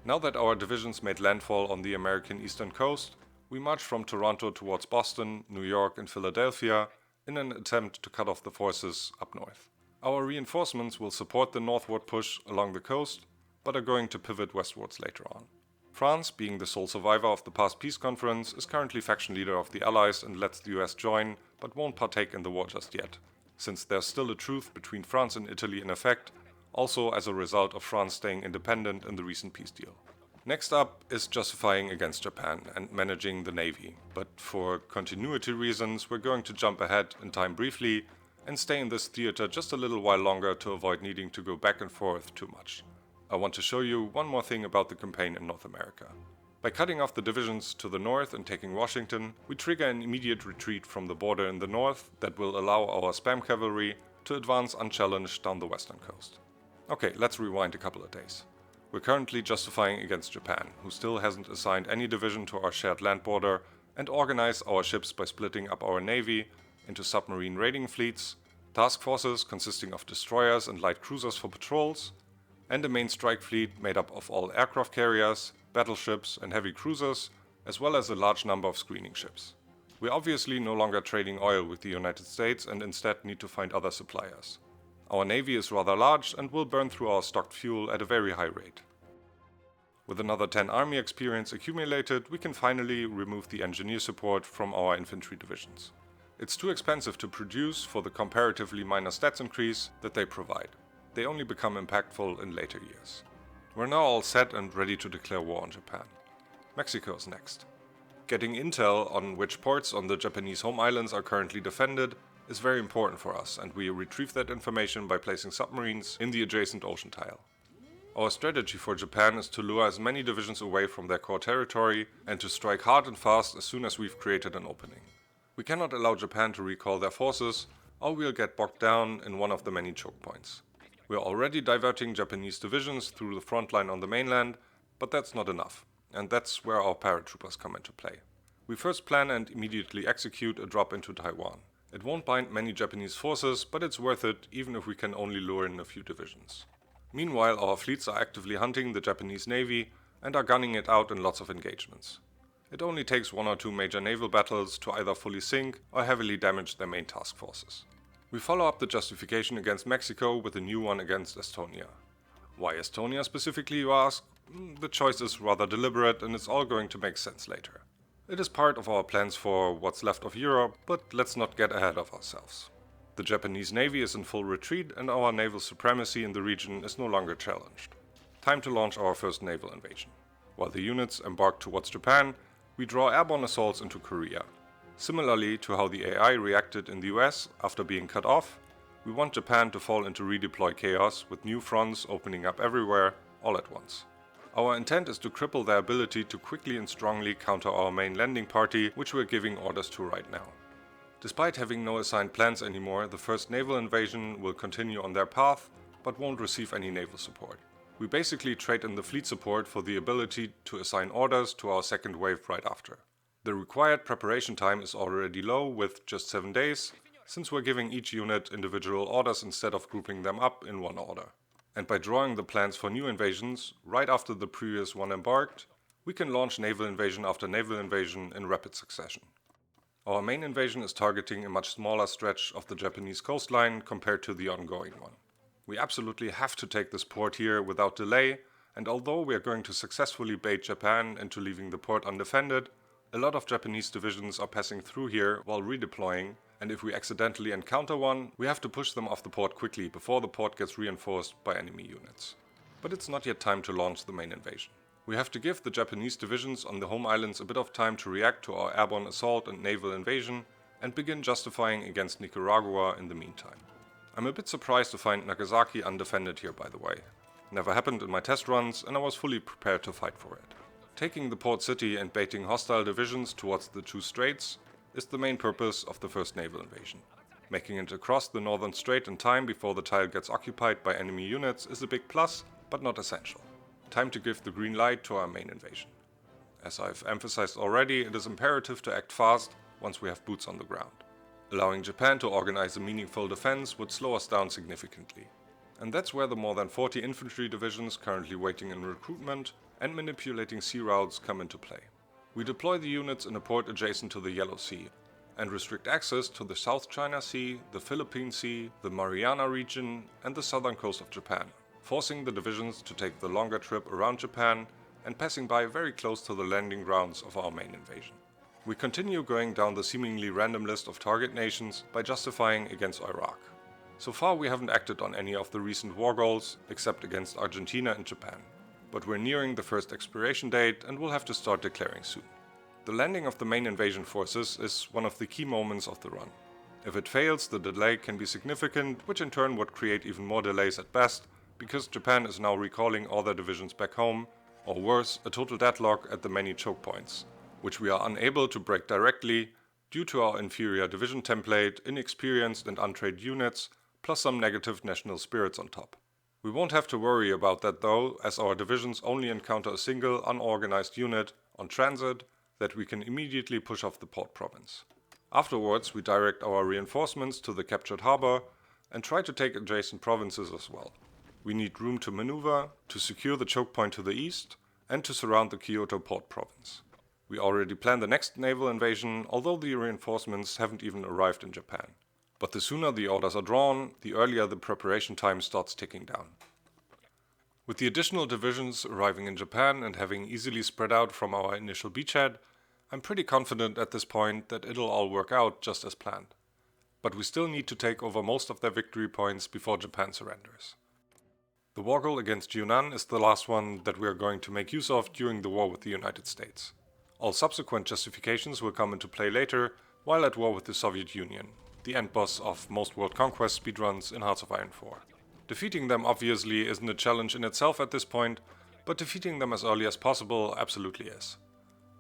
Now that our divisions made landfall on the American eastern coast, we march from Toronto towards Boston, New York and Philadelphia in an attempt to cut off the forces up north. Our reinforcements will support the northward push along the coast, but are going to pivot westwards later on. France, being the sole survivor of the past peace conference, is currently faction leader of the Allies and lets the US join, but won't partake in the war just yet, since there's still a truce between France and Italy in effect, also as a result of France staying independent in the recent peace deal. Next up is justifying against Japan and managing the navy, but for continuity reasons we're going to jump ahead in time briefly and stay in this theater just a little while longer to avoid needing to go back and forth too much. I want to show you one more thing about the campaign in North America. By cutting off the divisions to the north and taking Washington, we trigger an immediate retreat from the border in the north that will allow our spam cavalry to advance unchallenged down the western coast. Okay, let's rewind a couple of days. We're currently justifying against Japan, who still hasn't assigned any division to our shared land border, and organize our ships by splitting up our navy into submarine raiding fleets, task forces consisting of destroyers and light cruisers for patrols, and a main strike fleet made up of all aircraft carriers, battleships and heavy cruisers, as well as a large number of screening ships. We're obviously no longer trading oil with the United States and instead need to find other suppliers. Our navy is rather large and will burn through our stocked fuel at a very high rate. With another 10 army experience accumulated, we can finally remove the engineer support from our infantry divisions. It's too expensive to produce for the comparatively minor stats increase that they provide. They only become impactful in later years. We're now all set and ready to declare war on Japan. Mexico is next. Getting intel on which ports on the Japanese home islands are currently defended is very important for us, and we retrieve that information by placing submarines in the adjacent ocean tile. Our strategy for Japan is to lure as many divisions away from their core territory and to strike hard and fast as soon as we've created an opening. We cannot allow Japan to recall their forces, or we'll get bogged down in one of the many choke points. We're already diverting Japanese divisions through the front line on the mainland, but that's not enough, and that's where our paratroopers come into play. We first plan and immediately execute a drop into Taiwan. It won't bind many Japanese forces, but it's worth it even if we can only lure in a few divisions. Meanwhile, our fleets are actively hunting the Japanese navy and are gunning it out in lots of engagements. It only takes one or two major naval battles to either fully sink or heavily damage their main task forces. We follow up the justification against Mexico with a new one against Estonia. Why Estonia specifically, you ask? The choice is rather deliberate and it's all going to make sense later. It is part of our plans for what's left of Europe, but let's not get ahead of ourselves. The Japanese Navy is in full retreat and our naval supremacy in the region is no longer challenged. Time to launch our first naval invasion. While the units embark towards Japan, we draw airborne assaults into Korea. Similarly to how the AI reacted in the US after being cut off, we want Japan to fall into redeploy chaos with new fronts opening up everywhere, all at once. Our intent is to cripple their ability to quickly and strongly counter our main landing party, which we're giving orders to right now. Despite having no assigned plans anymore, the first naval invasion will continue on their path, but won't receive any naval support. We basically trade in the fleet support for the ability to assign orders to our second wave right after. The required preparation time is already low with just 7 days, since we're giving each unit individual orders instead of grouping them up in one order. And by drawing the plans for new invasions right after the previous one embarked, we can launch naval invasion after naval invasion in rapid succession. Our main invasion is targeting a much smaller stretch of the Japanese coastline compared to the ongoing one. We absolutely have to take this port here without delay, and although we are going to successfully bait Japan into leaving the port undefended, a lot of Japanese divisions are passing through here while redeploying, and if we accidentally encounter one, we have to push them off the port quickly before the port gets reinforced by enemy units. But it's not yet time to launch the main invasion. We have to give the Japanese divisions on the home islands a bit of time to react to our airborne assault and naval invasion, and begin justifying against Nicaragua in the meantime. I'm a bit surprised to find Nagasaki undefended here, by the way. Never happened in my test runs, and I was fully prepared to fight for it. Taking the port city and baiting hostile divisions towards the two straits is the main purpose of the first naval invasion. Making it across the northern strait in time before the tile gets occupied by enemy units is a big plus, but not essential. Time to give the green light to our main invasion. As I've emphasized already, it is imperative to act fast once we have boots on the ground. Allowing Japan to organize a meaningful defense would slow us down significantly. And that's where the more than 40 infantry divisions currently waiting in recruitment and manipulating sea routes come into play. We deploy the units in a port adjacent to the Yellow Sea and restrict access to the South China Sea, the Philippine Sea, the Mariana region and the southern coast of Japan, forcing the divisions to take the longer trip around Japan and passing by very close to the landing grounds of our main invasion. We continue going down the seemingly random list of target nations by justifying against Iraq. So far we haven't acted on any of the recent war goals except against Argentina and Japan. But we're nearing the first expiration date and we'll have to start declaring soon. The landing of the main invasion forces is one of the key moments of the run. If it fails, the delay can be significant, which in turn would create even more delays at best, because Japan is now recalling all their divisions back home, or worse, a total deadlock at the many choke points, which we are unable to break directly due to our inferior division template, inexperienced and untrained units, plus some negative national spirits on top. We won't have to worry about that though, as our divisions only encounter a single unorganized unit on transit that we can immediately push off the port province. Afterwards, we direct our reinforcements to the captured harbor and try to take adjacent provinces as well. We need room to maneuver, to secure the choke point to the east, and to surround the Kyoto port province. We already planned the next naval invasion, although the reinforcements haven't even arrived in Japan. But the sooner the orders are drawn, the earlier the preparation time starts ticking down. With the additional divisions arriving in Japan and having easily spread out from our initial beachhead, I'm pretty confident at this point that it'll all work out just as planned. But we still need to take over most of their victory points before Japan surrenders. The war goal against Yunnan is the last one that we are going to make use of during the war with the United States. All subsequent justifications will come into play later, while at war with the Soviet Union, the end boss of most World Conquest speedruns in Hearts of Iron 4. Defeating them obviously isn't a challenge in itself at this point, but defeating them as early as possible absolutely is.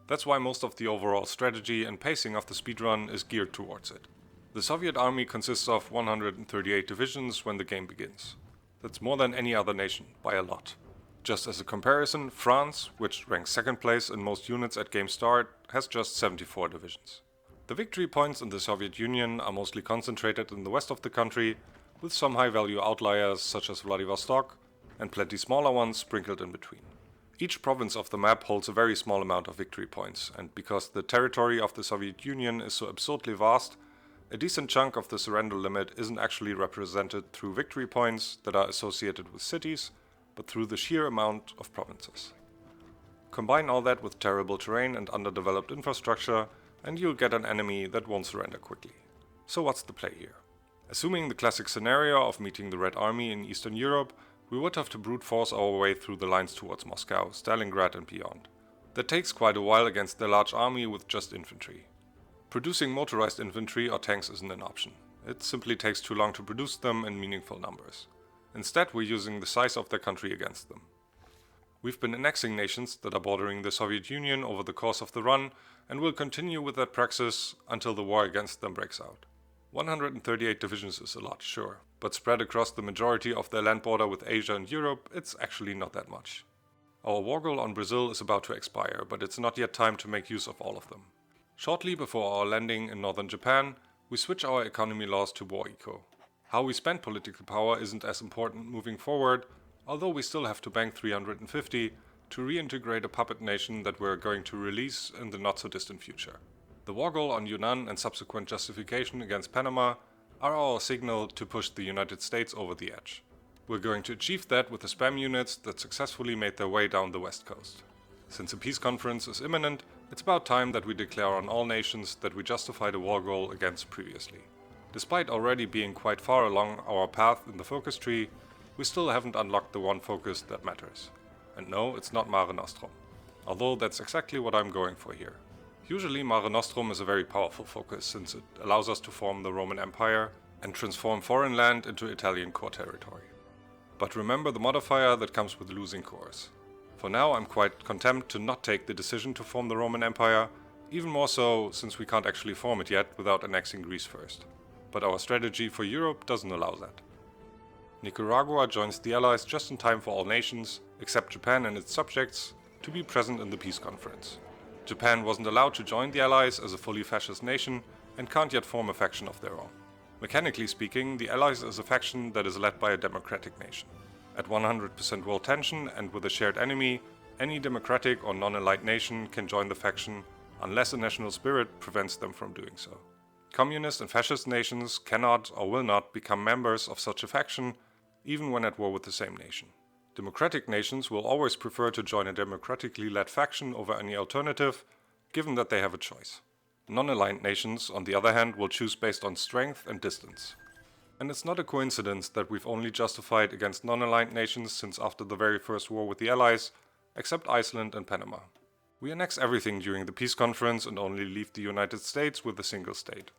That's why most of the overall strategy and pacing of the speedrun is geared towards it. The Soviet army consists of 138 divisions when the game begins. That's more than any other nation, by a lot. Just as a comparison, France, which ranks second place in most units at game start, has just 74 divisions. The victory points in the Soviet Union are mostly concentrated in the west of the country, with some high-value outliers such as Vladivostok, and plenty smaller ones sprinkled in between. Each province of the map holds a very small amount of victory points, and because the territory of the Soviet Union is so absurdly vast, A decent chunk of the surrender limit isn't actually represented through victory points that are associated with cities, but through the sheer amount of provinces. Combine all that with terrible terrain and underdeveloped infrastructure, and you'll get an enemy that won't surrender quickly. So what's the play here? Assuming the classic scenario of meeting the Red Army in Eastern Europe, we would have to brute force our way through the lines towards Moscow, Stalingrad and beyond. That takes quite a while against their large army with just infantry. Producing motorized infantry or tanks isn't an option. It simply takes too long to produce them in meaningful numbers. Instead, we're using the size of their country against them. We've been annexing nations that are bordering the Soviet Union over the course of the run, and will continue with that praxis until the war against them breaks out. 138 divisions is a lot, sure, but spread across the majority of their land border with Asia and Europe, it's actually not that much. Our war goal on Brazil is about to expire, but it's not yet time to make use of all of them. Shortly before our landing in northern Japan, we switch our economy laws to war eco. How we spend political power isn't as important moving forward, although we still have to bank 350 to reintegrate a puppet nation that we're going to release in the not so distant future. The war goal on Yunnan and subsequent justification against Panama are our signal to push the United States over the edge. We're going to achieve that with the spam units that successfully made their way down the west coast. Since a peace conference is imminent, it's about time that we declare on all nations that we justified a war goal against previously. Despite already being quite far along our path in the focus tree, we still haven't unlocked the one focus that matters. And no, it's not Mare Nostrum. Although that's exactly what I'm going for here. Usually Mare Nostrum is a very powerful focus since it allows us to form the Roman Empire and transform foreign land into Italian core territory. But remember the modifier that comes with losing cores. For now I'm quite content to not take the decision to form the Roman Empire, even more so since we can't actually form it yet without annexing Greece first. But our strategy for Europe doesn't allow that. Nicaragua joins the Allies just in time for all nations, except Japan and its subjects, to be present in the peace conference. Japan wasn't allowed to join the Allies as a fully fascist nation and can't yet form a faction of their own. Mechanically speaking, the Allies is a faction that is led by a democratic nation. At 100% world tension and with a shared enemy, any democratic or non-allied nation can join the faction unless a national spirit prevents them from doing so. Communist and fascist nations cannot or will not become members of such a faction, even when at war with the same nation. Democratic nations will always prefer to join a democratically led faction over any alternative, given that they have a choice. Non-aligned nations, on the other hand, will choose based on strength and distance. And it's not a coincidence that we've only justified against non-aligned nations since after the very first war with the Allies, except Iceland and Panama. We annex everything during the peace conference and only leave the United States with a single state.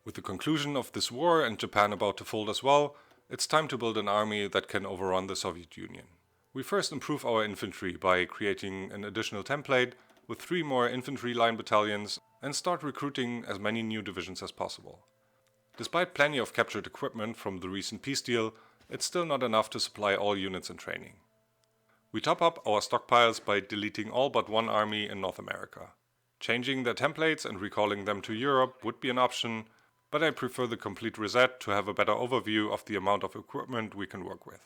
With the conclusion of this war and Japan about to fold as well, it's time to build an army that can overrun the Soviet Union. We first improve our infantry by creating an additional template with 3 more infantry line battalions and start recruiting as many new divisions as possible. Despite plenty of captured equipment from the recent peace deal, it's still not enough to supply all units and training. We top up our stockpiles by deleting all but one army in North America. Changing their templates and recalling them to Europe would be an option, but I prefer the complete reset to have a better overview of the amount of equipment we can work with.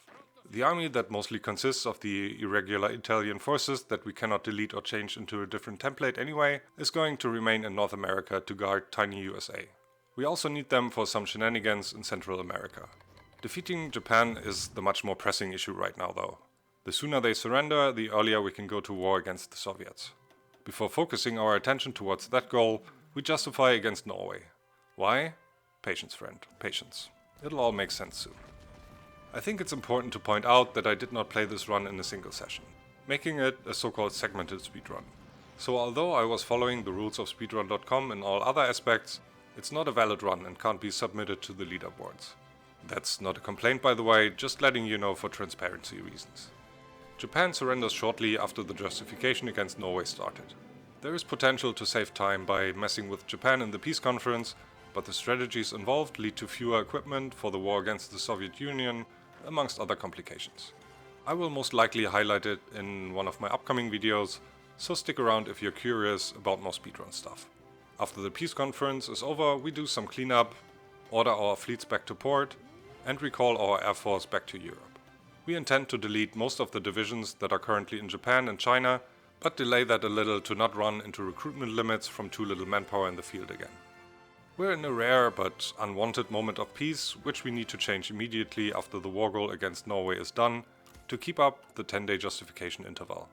The army that mostly consists of the irregular Italian forces that we cannot delete or change into a different template anyway, is going to remain in North America to guard tiny USA. We also need them for some shenanigans in Central America. Defeating Japan is the much more pressing issue right now though. The sooner they surrender, the earlier we can go to war against the Soviets. Before focusing our attention towards that goal, we justify against Norway. Why? Patience, friend, patience. It'll all make sense soon. I think it's important to point out that I did not play this run in a single session, making it a so-called segmented speedrun. So although I was following the rules of speedrun.com in all other aspects, it's not a valid run and can't be submitted to the leaderboards. That's not a complaint by the way, just letting you know for transparency reasons. Japan surrenders shortly after the justification against Norway started. There is potential to save time by messing with Japan in the peace conference, but the strategies involved lead to fewer equipment for the war against the Soviet Union, amongst other complications. I will most likely highlight it in one of my upcoming videos, so stick around if you're curious about more speedrun stuff. After the peace conference is over, we do some cleanup, order our fleets back to port, and recall our air force back to Europe. We intend to delete most of the divisions that are currently in Japan and China, but delay that a little to not run into recruitment limits from too little manpower in the field again. We're in a rare but unwanted moment of peace, which we need to change immediately after the war goal against Norway is done, to keep up the 10-day justification interval.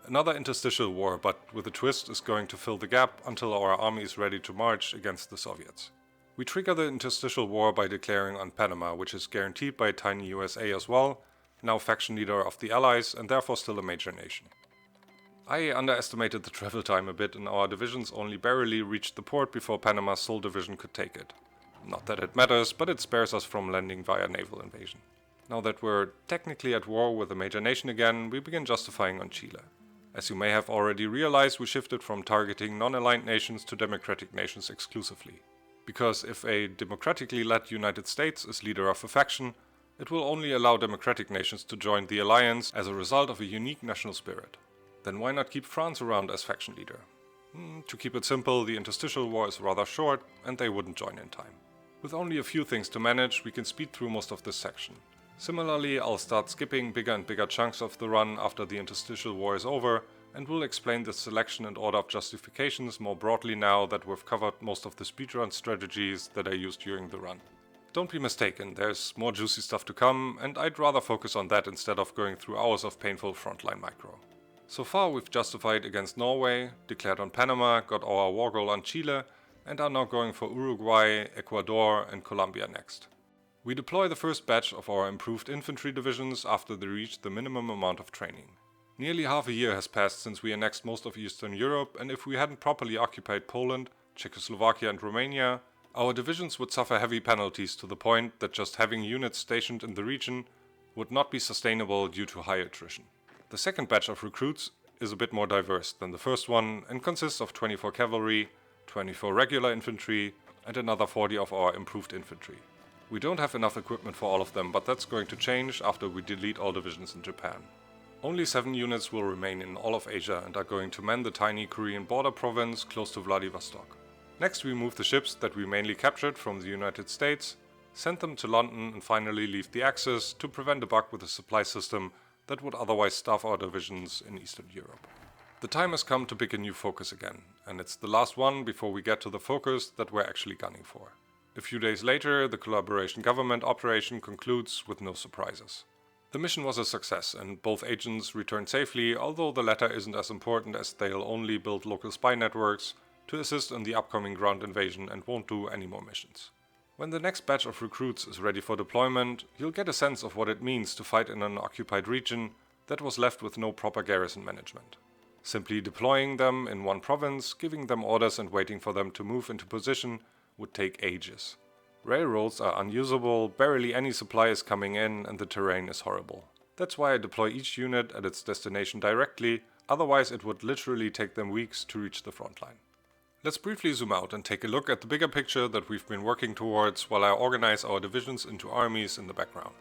Another interstitial war, but with a twist, is going to fill the gap until our army is ready to march against the Soviets. We trigger the interstitial war by declaring on Panama, which is guaranteed by tiny USA as well, now faction leader of the Allies and therefore still a major nation. I underestimated the travel time a bit and our divisions only barely reached the port before Panama's sole division could take it. Not that it matters, but it spares us from landing via naval invasion. Now that we're technically at war with a major nation again, we begin justifying on Chile. As you may have already realized, we shifted from targeting non-aligned nations to democratic nations exclusively. Because if a democratically led United States is leader of a faction, it will only allow democratic nations to join the alliance as a result of a unique national spirit. Then why not keep France around as faction leader? To keep it simple, the interstitial war is rather short and they wouldn't join in time. With only a few things to manage, we can speed through most of this section. Similarly, I'll start skipping bigger and bigger chunks of the run after the interstitial war is over, and will explain the selection and order of justifications more broadly now that we've covered most of the speedrun strategies that I used during the run. Don't be mistaken, there's more juicy stuff to come, and I'd rather focus on that instead of going through hours of painful frontline micro. So far we've justified against Norway, declared on Panama, got our war goal on Chile, and are now going for Uruguay, Ecuador and Colombia next. We deploy the first batch of our improved infantry divisions after they reached the minimum amount of training. Nearly half a year has passed since we annexed most of Eastern Europe, and if we hadn't properly occupied Poland, Czechoslovakia and Romania, our divisions would suffer heavy penalties to the point that just having units stationed in the region would not be sustainable due to high attrition. The second batch of recruits is a bit more diverse than the first one and consists of 24 cavalry, 24 regular infantry and another 40 of our improved infantry. We don't have enough equipment for all of them, but that's going to change after we delete all divisions in Japan. Only 7 units will remain in all of Asia and are going to man the tiny Korean border province close to Vladivostok. Next we move the ships that we mainly captured from the United States, send them to London and finally leave the Axis to prevent a bug with the supply system that would otherwise starve our divisions in Eastern Europe. The time has come to pick a new focus again, and it's the last one before we get to the focus that we're actually gunning for. A few days later, the collaboration government operation concludes with no surprises. The mission was a success and both agents returned safely, although the latter isn't as important as they'll only build local spy networks to assist in the upcoming ground invasion and won't do any more missions. When the next batch of recruits is ready for deployment, you'll get a sense of what it means to fight in an occupied region that was left with no proper garrison management. Simply deploying them in one province, giving them orders and waiting for them to move into position would take ages. Railroads are unusable, barely any supply is coming in and the terrain is horrible. That's why I deploy each unit at its destination directly, otherwise it would literally take them weeks to reach the front line. Let's briefly zoom out and take a look at the bigger picture that we've been working towards while I organize our divisions into armies in the background.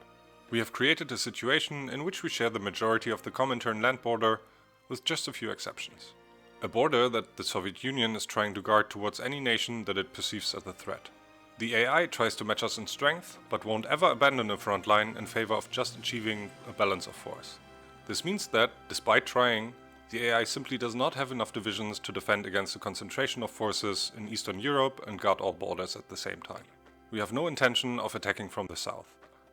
We have created a situation in which we share the majority of the Comintern land border, with just a few exceptions. A border that the Soviet Union is trying to guard towards any nation that it perceives as a threat. The AI tries to match us in strength, but won't ever abandon a front line in favor of just achieving a balance of force. This means that, despite trying, the AI simply does not have enough divisions to defend against a concentration of forces in Eastern Europe and guard all borders at the same time. We have no intention of attacking from the south.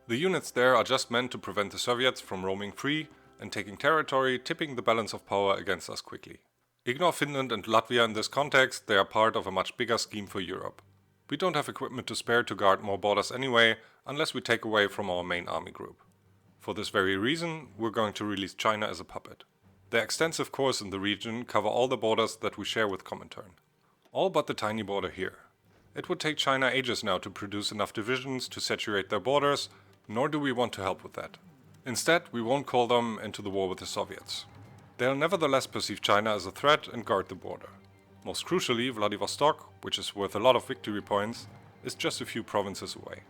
The units there are just meant to prevent the Soviets from roaming free and taking territory, tipping the balance of power against us quickly. Ignore Finland and Latvia in this context, they are part of a much bigger scheme for Europe. We don't have equipment to spare to guard more borders anyway, unless we take away from our main army group. For this very reason, we're going to release China as a puppet. Their extensive cores in the region cover all the borders that we share with Comintern. All but the tiny border here. It would take China ages now to produce enough divisions to saturate their borders, nor do we want to help with that. Instead, we won't call them into the war with the Soviets. They'll nevertheless perceive China as a threat and guard the border. Most crucially, Vladivostok, which is worth a lot of victory points, is just a few provinces away.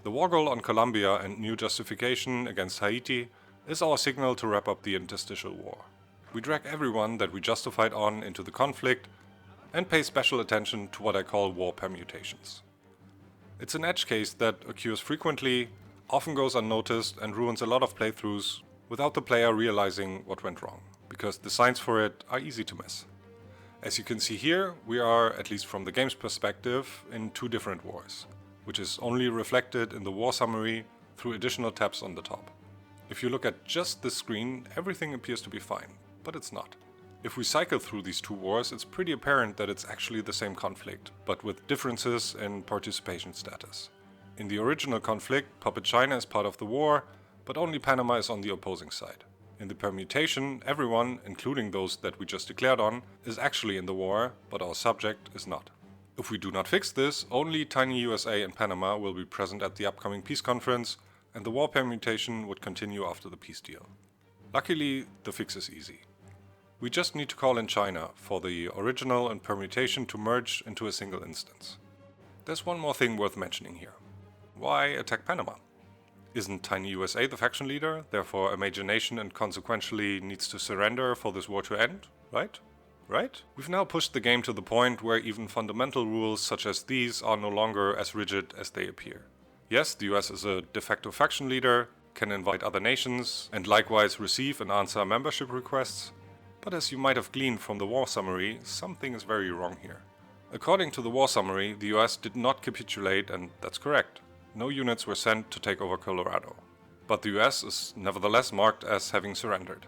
The war goal on Colombia and new justification against Haiti is our signal to wrap up the interstitial war. We drag everyone that we justified on into the conflict and pay special attention to what I call war permutations. It's an edge case that occurs frequently, often goes unnoticed and ruins a lot of playthroughs without the player realizing what went wrong, because the signs for it are easy to miss. As you can see here, we are, at least from the game's perspective, in two different wars, which is only reflected in the war summary through additional tabs on the top. If you look at just this screen, everything appears to be fine, but it's not. If we cycle through these two wars, it's pretty apparent that it's actually the same conflict, but with differences in participation status. In the original conflict, Puppet China is part of the war, but only Panama is on the opposing side. In the permutation, everyone, including those that we just declared on, is actually in the war, but our subject is not. If we do not fix this, only tiny USA and Panama will be present at the upcoming peace conference, and the war permutation would continue after the peace deal. Luckily, the fix is easy. We just need to call in China for the original and permutation to merge into a single instance. There's one more thing worth mentioning here. Why attack Panama? Isn't tiny USA the faction leader, therefore a major nation and consequentially needs to surrender for this war to end, right? Right? We've now pushed the game to the point where even fundamental rules such as these are no longer as rigid as they appear. Yes, the US is a de facto faction leader, can invite other nations, and likewise receive and answer membership requests, but as you might have gleaned from the war summary, something is very wrong here. According to the war summary, the US did not capitulate, and that's correct. No units were sent to take over Colorado. But the US is nevertheless marked as having surrendered.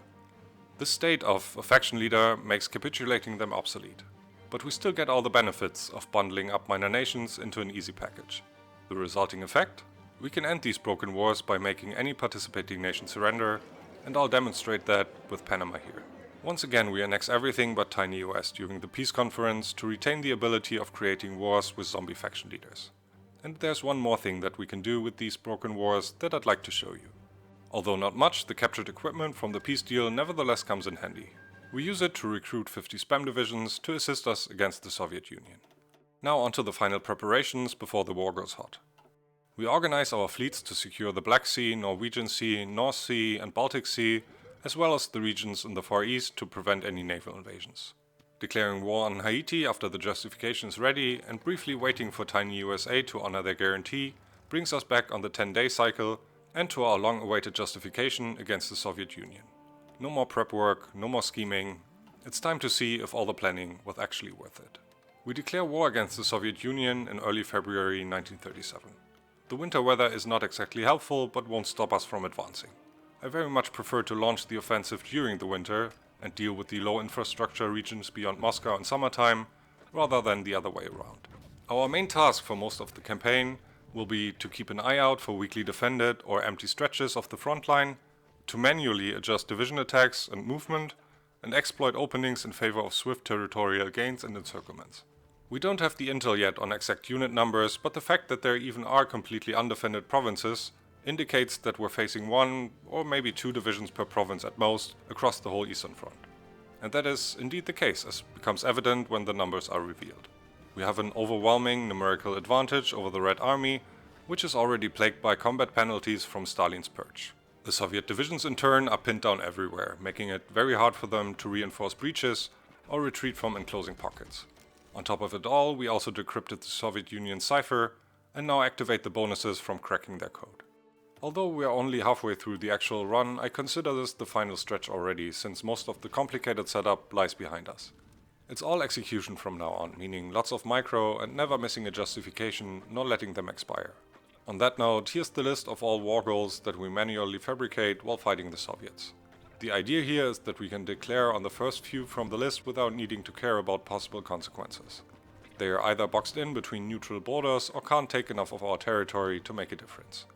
This state of a faction leader makes capitulating them obsolete. But we still get all the benefits of bundling up minor nations into an easy package. The resulting effect? We can end these broken wars by making any participating nation surrender, and I'll demonstrate that with Panama here. Once again, we annex everything but tiny US during the peace conference to retain the ability of creating wars with zombie faction leaders. And there's one more thing that we can do with these broken wars that I'd like to show you. Although not much, the captured equipment from the peace deal nevertheless comes in handy. We use it to recruit 50 spam divisions to assist us against the Soviet Union. Now onto the final preparations before the war goes hot. We organize our fleets to secure the Black Sea, Norwegian Sea, North Sea and Baltic Sea, as well as the regions in the Far East to prevent any naval invasions. Declaring war on Haiti after the justification is ready and briefly waiting for tiny USA to honor their guarantee brings us back on the 10-day cycle and to our long-awaited justification against the Soviet Union. No more prep work, no more scheming. It's time to see if all the planning was actually worth it. We declare war against the Soviet Union in early February 1937. The winter weather is not exactly helpful, but won't stop us from advancing. I very much prefer to launch the offensive during the winter and deal with the low infrastructure regions beyond Moscow in summertime, rather than the other way around. Our main task for most of the campaign will be to keep an eye out for weakly defended or empty stretches of the front line, to manually adjust division attacks and movement, and exploit openings in favor of swift territorial gains and encirclements. We don't have the intel yet on exact unit numbers, but the fact that there even are completely undefended provinces indicates that we're facing one or maybe two divisions per province at most across the whole Eastern Front. And that is indeed the case, as becomes evident when the numbers are revealed. We have an overwhelming numerical advantage over the Red Army, which is already plagued by combat penalties from Stalin's purge. The Soviet divisions in turn are pinned down everywhere, making it very hard for them to reinforce breaches or retreat from enclosing pockets. On top of it all, we also decrypted the Soviet Union cipher and now activate the bonuses from cracking their code. Although we are only halfway through the actual run, I consider this the final stretch already, since most of the complicated setup lies behind us. It's all execution from now on, meaning lots of micro and never missing a justification, nor letting them expire. On that note, here's the list of all war goals that we manually fabricate while fighting the Soviets. The idea here is that we can declare on the first few from the list without needing to care about possible consequences. They are either boxed in between neutral borders or can't take enough of our territory to make a difference.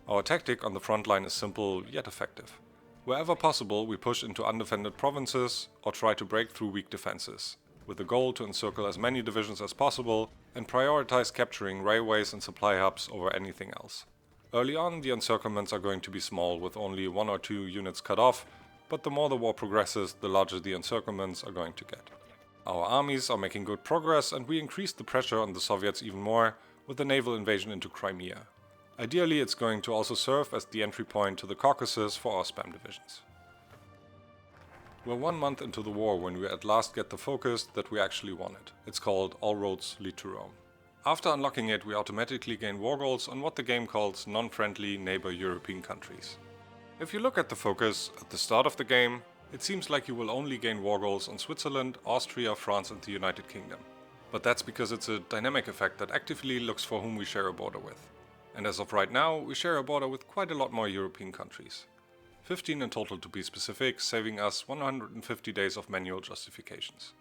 Our tactic on the front line is simple yet effective. Wherever possible, we push into undefended provinces or try to break through weak defenses, with the goal to encircle as many divisions as possible and prioritize capturing railways and supply hubs over anything else. Early on, the encirclements are going to be small, with only 1 or 2 units cut off, but the more the war progresses, the larger the encirclements are going to get. Our armies are making good progress, and we increase the pressure on the Soviets even more with the naval invasion into Crimea. Ideally, it's going to also serve as the entry point to the Caucasus for our spam divisions. We're 1 month into the war when we at last get the focus that we actually wanted. It's called All Roads Lead to Rome. After unlocking it, we automatically gain war goals on what the game calls non-friendly neighbor European countries. If you look at the focus at the start of the game, It seems like you will only gain war goals on Switzerland, Austria, France and the United Kingdom. But that's because it's a dynamic effect that actively looks for whom we share a border with. And as of right now, we share a border with quite a lot more European countries. 15 in total to be specific, saving us 150 days of manual justifications.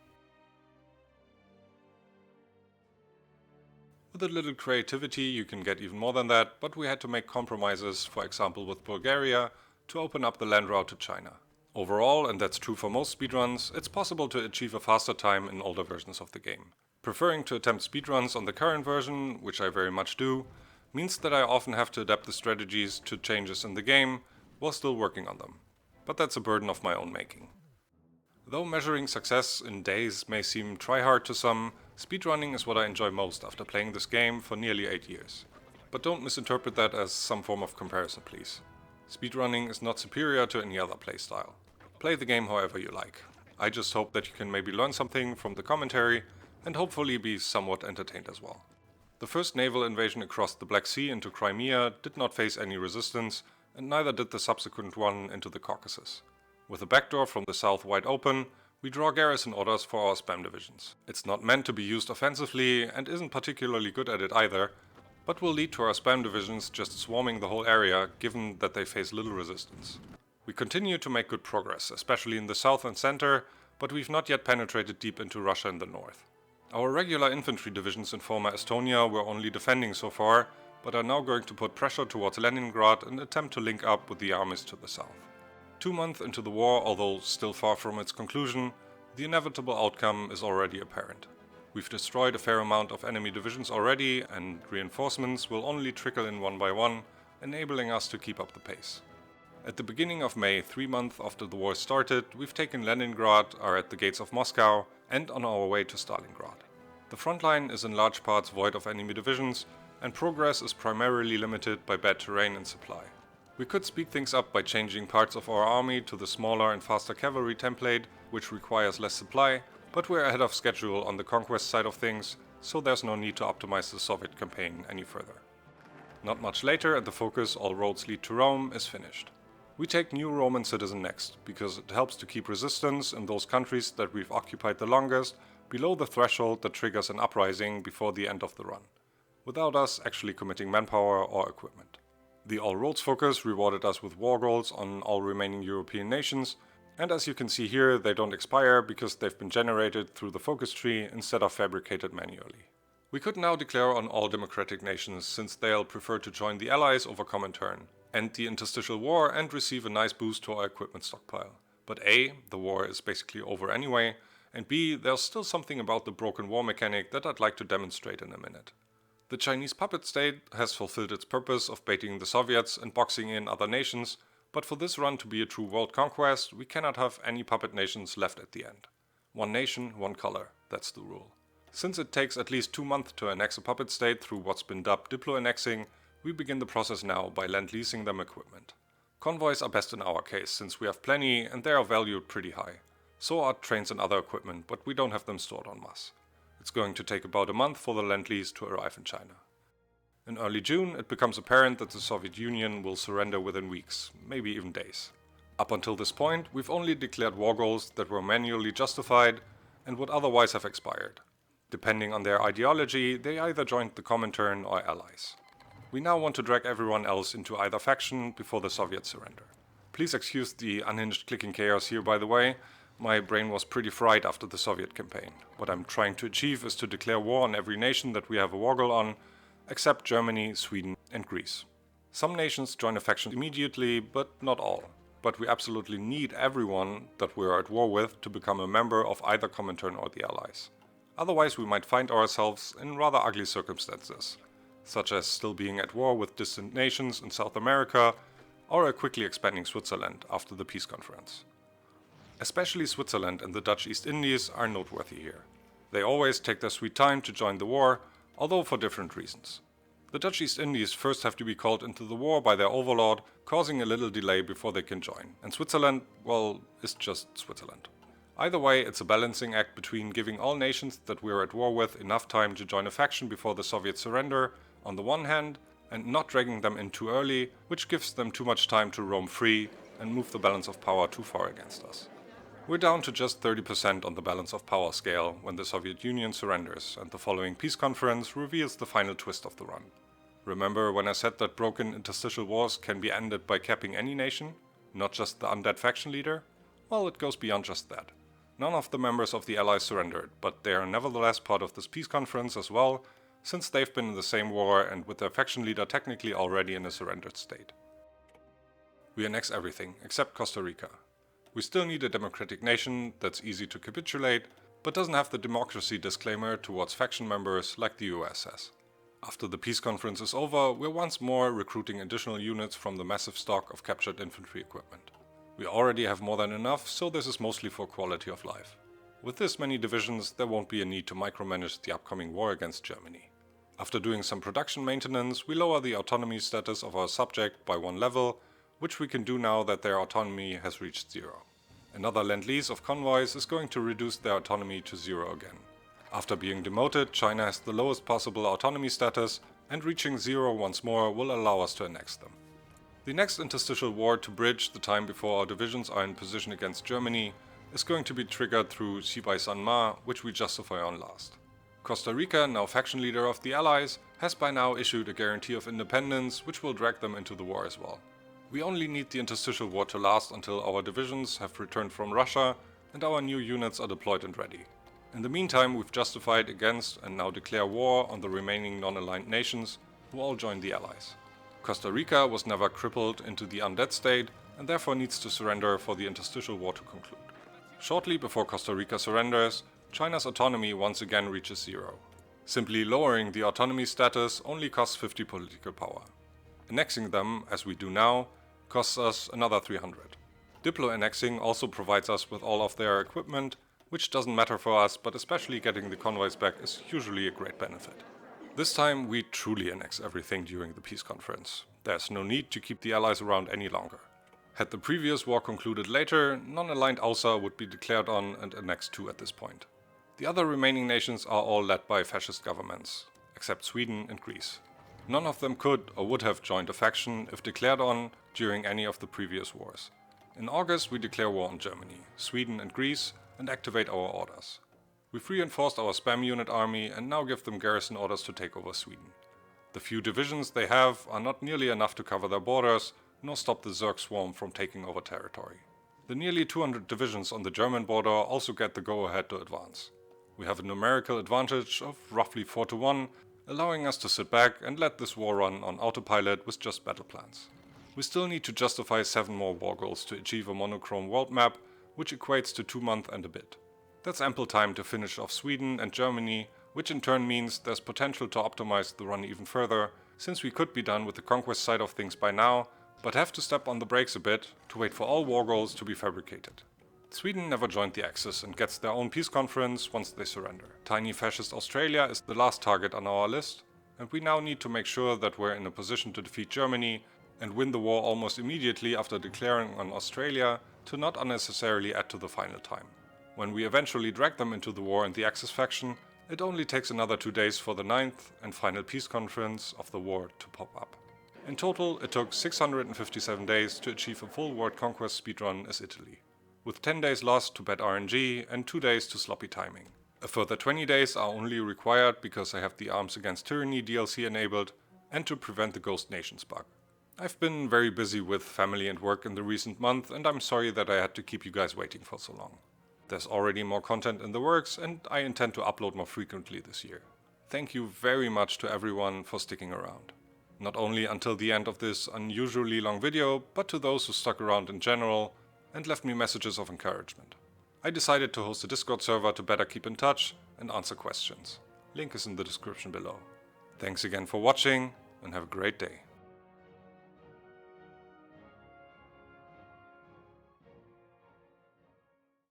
With a little creativity you can get even more than that, but we had to make compromises, for example with Bulgaria, to open up the land route to China. Overall, and that's true for most speedruns, it's possible to achieve a faster time in older versions of the game. Preferring to attempt speedruns on the current version, which I very much do, means that I often have to adapt the strategies to changes in the game while still working on them. But that's a burden of my own making. Though measuring success in days may seem try-hard to some, speedrunning is what I enjoy most after playing this game for nearly 8 years. But don't misinterpret that as some form of comparison, please. Speedrunning is not superior to any other playstyle. Play the game however you like. I just hope that you can maybe learn something from the commentary and hopefully be somewhat entertained as well. The first naval invasion across the Black Sea into Crimea did not face any resistance, and neither did the subsequent one into the Caucasus. With the backdoor from the south wide open, we draw garrison orders for our spam divisions. It's not meant to be used offensively and isn't particularly good at it either, but will lead to our spam divisions just swarming the whole area given that they face little resistance. We continue to make good progress, especially in the south and center, but we've not yet penetrated deep into Russia in the north. Our regular infantry divisions in former Estonia were only defending so far, but are now going to put pressure towards Leningrad and attempt to link up with the armies to the south. 2 months into the war, although still far from its conclusion, the inevitable outcome is already apparent. We've destroyed a fair amount of enemy divisions already, and reinforcements will only trickle in one by one, enabling us to keep up the pace. At the beginning of May, 3 months after the war started, we've taken Leningrad, are at the gates of Moscow, and on our way to Stalingrad. The front line is in large parts void of enemy divisions, and progress is primarily limited by bad terrain and supply. We could speed things up by changing parts of our army to the smaller and faster cavalry template, which requires less supply, but we're ahead of schedule on the conquest side of things, so there's no need to optimize the Soviet campaign any further. Not much later, and the focus All Roads Lead to Rome is finished. We take New Roman Citizen next, because it helps to keep resistance in those countries that we've occupied the longest below the threshold that triggers an uprising before the end of the run, without us actually committing manpower or equipment. The All Roads focus rewarded us with war goals on all remaining European nations, and as you can see here, they don't expire because they've been generated through the focus tree instead of fabricated manually. We could now declare on all democratic nations, since they'll prefer to join the Allies over Comintern, end the interstitial war and receive a nice boost to our equipment stockpile. But A, the war is basically over anyway, and B, there's still something about the broken war mechanic that I'd like to demonstrate in a minute. The Chinese puppet state has fulfilled its purpose of baiting the Soviets and boxing in other nations, but for this run to be a true world conquest, we cannot have any puppet nations left at the end. One nation, one color, that's the rule. Since it takes at least 2 months to annex a puppet state through what's been dubbed diplo-annexing, we begin the process now by lend-leasing them equipment. Convoys are best in our case, since we have plenty and they are valued pretty high. So are trains and other equipment, but we don't have them stored en masse. It's going to take about a month for the lend-lease to arrive in China. In early June, it becomes apparent that the Soviet Union will surrender within weeks, maybe even days. Up until this point, we've only declared war goals that were manually justified and would otherwise have expired. Depending on their ideology, they either joined the Comintern or Allies. We now want to drag everyone else into either faction before the Soviets surrender. Please excuse the unhinged clicking chaos here, by the way. My brain was pretty fried after the Soviet campaign. What I'm trying to achieve is to declare war on every nation that we have a war goal on, except Germany, Sweden and Greece. Some nations join a faction immediately, but not all. But we absolutely need everyone that we are at war with to become a member of either Comintern or the Allies. Otherwise we might find ourselves in rather ugly circumstances, such as still being at war with distant nations in South America, or a quickly expanding Switzerland after the peace conference. Especially Switzerland and the Dutch East Indies are noteworthy here. They always take their sweet time to join the war, although for different reasons. The Dutch East Indies first have to be called into the war by their overlord, causing a little delay before they can join, and Switzerland, well, is just Switzerland. Either way, it's a balancing act between giving all nations that we're at war with enough time to join a faction before the Soviet surrender, on the one hand, and not dragging them in too early, which gives them too much time to roam free and move the balance of power too far against us. We're down to just 30% on the balance of power scale when the Soviet Union surrenders, and the following peace conference reveals the final twist of the run. Remember when I said that broken interstitial wars can be ended by capping any nation, not just the undead faction leader? Well, it goes beyond just that. None of the members of the Allies surrendered, but they are nevertheless part of this peace conference as well, since they've been in the same war and with their faction leader technically already in a surrendered state. We annex everything, except Costa Rica. We still need a democratic nation that's easy to capitulate, but doesn't have the democracy disclaimer towards faction members like the US has. After the peace conference is over, we're once more recruiting additional units from the massive stock of captured infantry equipment. We already have more than enough, so this is mostly for quality of life. With this many divisions, there won't be a need to micromanage the upcoming war against Germany. After doing some production maintenance, we lower the autonomy status of our subject by 1 level, which we can do now that their autonomy has reached 0. Another Lend-Lease of convoys is going to reduce their autonomy to 0 again. After being demoted, China has the lowest possible autonomy status, and reaching 0 once more will allow us to annex them. The next interstitial war to bridge the time before our divisions are in position against Germany is going to be triggered through Sibai Sanma, which we justify on last. Costa Rica, now faction leader of the Allies, has by now issued a guarantee of independence, which will drag them into the war as well. We only need the interstitial war to last until our divisions have returned from Russia and our new units are deployed and ready. In the meantime, we've justified against and now declare war on the remaining non-aligned nations who all join the Allies. Costa Rica was never crippled into the undead state and therefore needs to surrender for the interstitial war to conclude. Shortly before Costa Rica surrenders, China's autonomy once again reaches 0. Simply lowering the autonomy status only costs 50 political power. Annexing them, as we do now, costs us another 300. Diplo-annexing also provides us with all of their equipment, which doesn't matter for us, but especially getting the convoys back is usually a great benefit. This time we truly annex everything during the peace conference. There's no need to keep the Allies around any longer. Had the previous war concluded later, non-aligned AUSA would be declared on and annexed too at this point. The other remaining nations are all led by fascist governments, except Sweden and Greece. None of them could or would have joined a faction if declared on during any of the previous wars. In August we declare war on Germany, Sweden and Greece and activate our orders. We've reinforced our spam unit army and now give them garrison orders to take over Sweden. The few divisions they have are not nearly enough to cover their borders, nor stop the Zerg swarm from taking over territory. The nearly 200 divisions on the German border also get the go-ahead to advance. We have a numerical advantage of roughly 4-1, allowing us to sit back and let this war run on autopilot with just battle plans. We still need to justify 7 more war goals to achieve a monochrome world map, which equates to 2 months and a bit. That's ample time to finish off Sweden and Germany, which in turn means there's potential to optimize the run even further, since we could be done with the conquest side of things by now, but have to step on the brakes a bit to wait for all war goals to be fabricated. Sweden never joined the Axis and gets their own peace conference once they surrender. Tiny fascist Australia is the last target on our list, and we now need to make sure that we're in a position to defeat Germany and win the war almost immediately after declaring on Australia to not unnecessarily add to the final time. When we eventually drag them into the war in the Axis faction, it only takes another 2 days for the 9th and final peace conference of the war to pop up. In total, it took 657 days to achieve a full world conquest speedrun as Italy, with 10 days lost to bad RNG and 2 days to sloppy timing. A further 20 days are only required because I have the Arms Against Tyranny DLC enabled and to prevent the Ghost Nations bug. I've been very busy with family and work in the recent month, and I'm sorry that I had to keep you guys waiting for so long. There's already more content in the works and I intend to upload more frequently this year. Thank you very much to everyone for sticking around. Not only until the end of this unusually long video, but to those who stuck around in general and left me messages of encouragement. I decided to host a Discord server to better keep in touch and answer questions. Link is in the description below. Thanks again for watching and have a great day.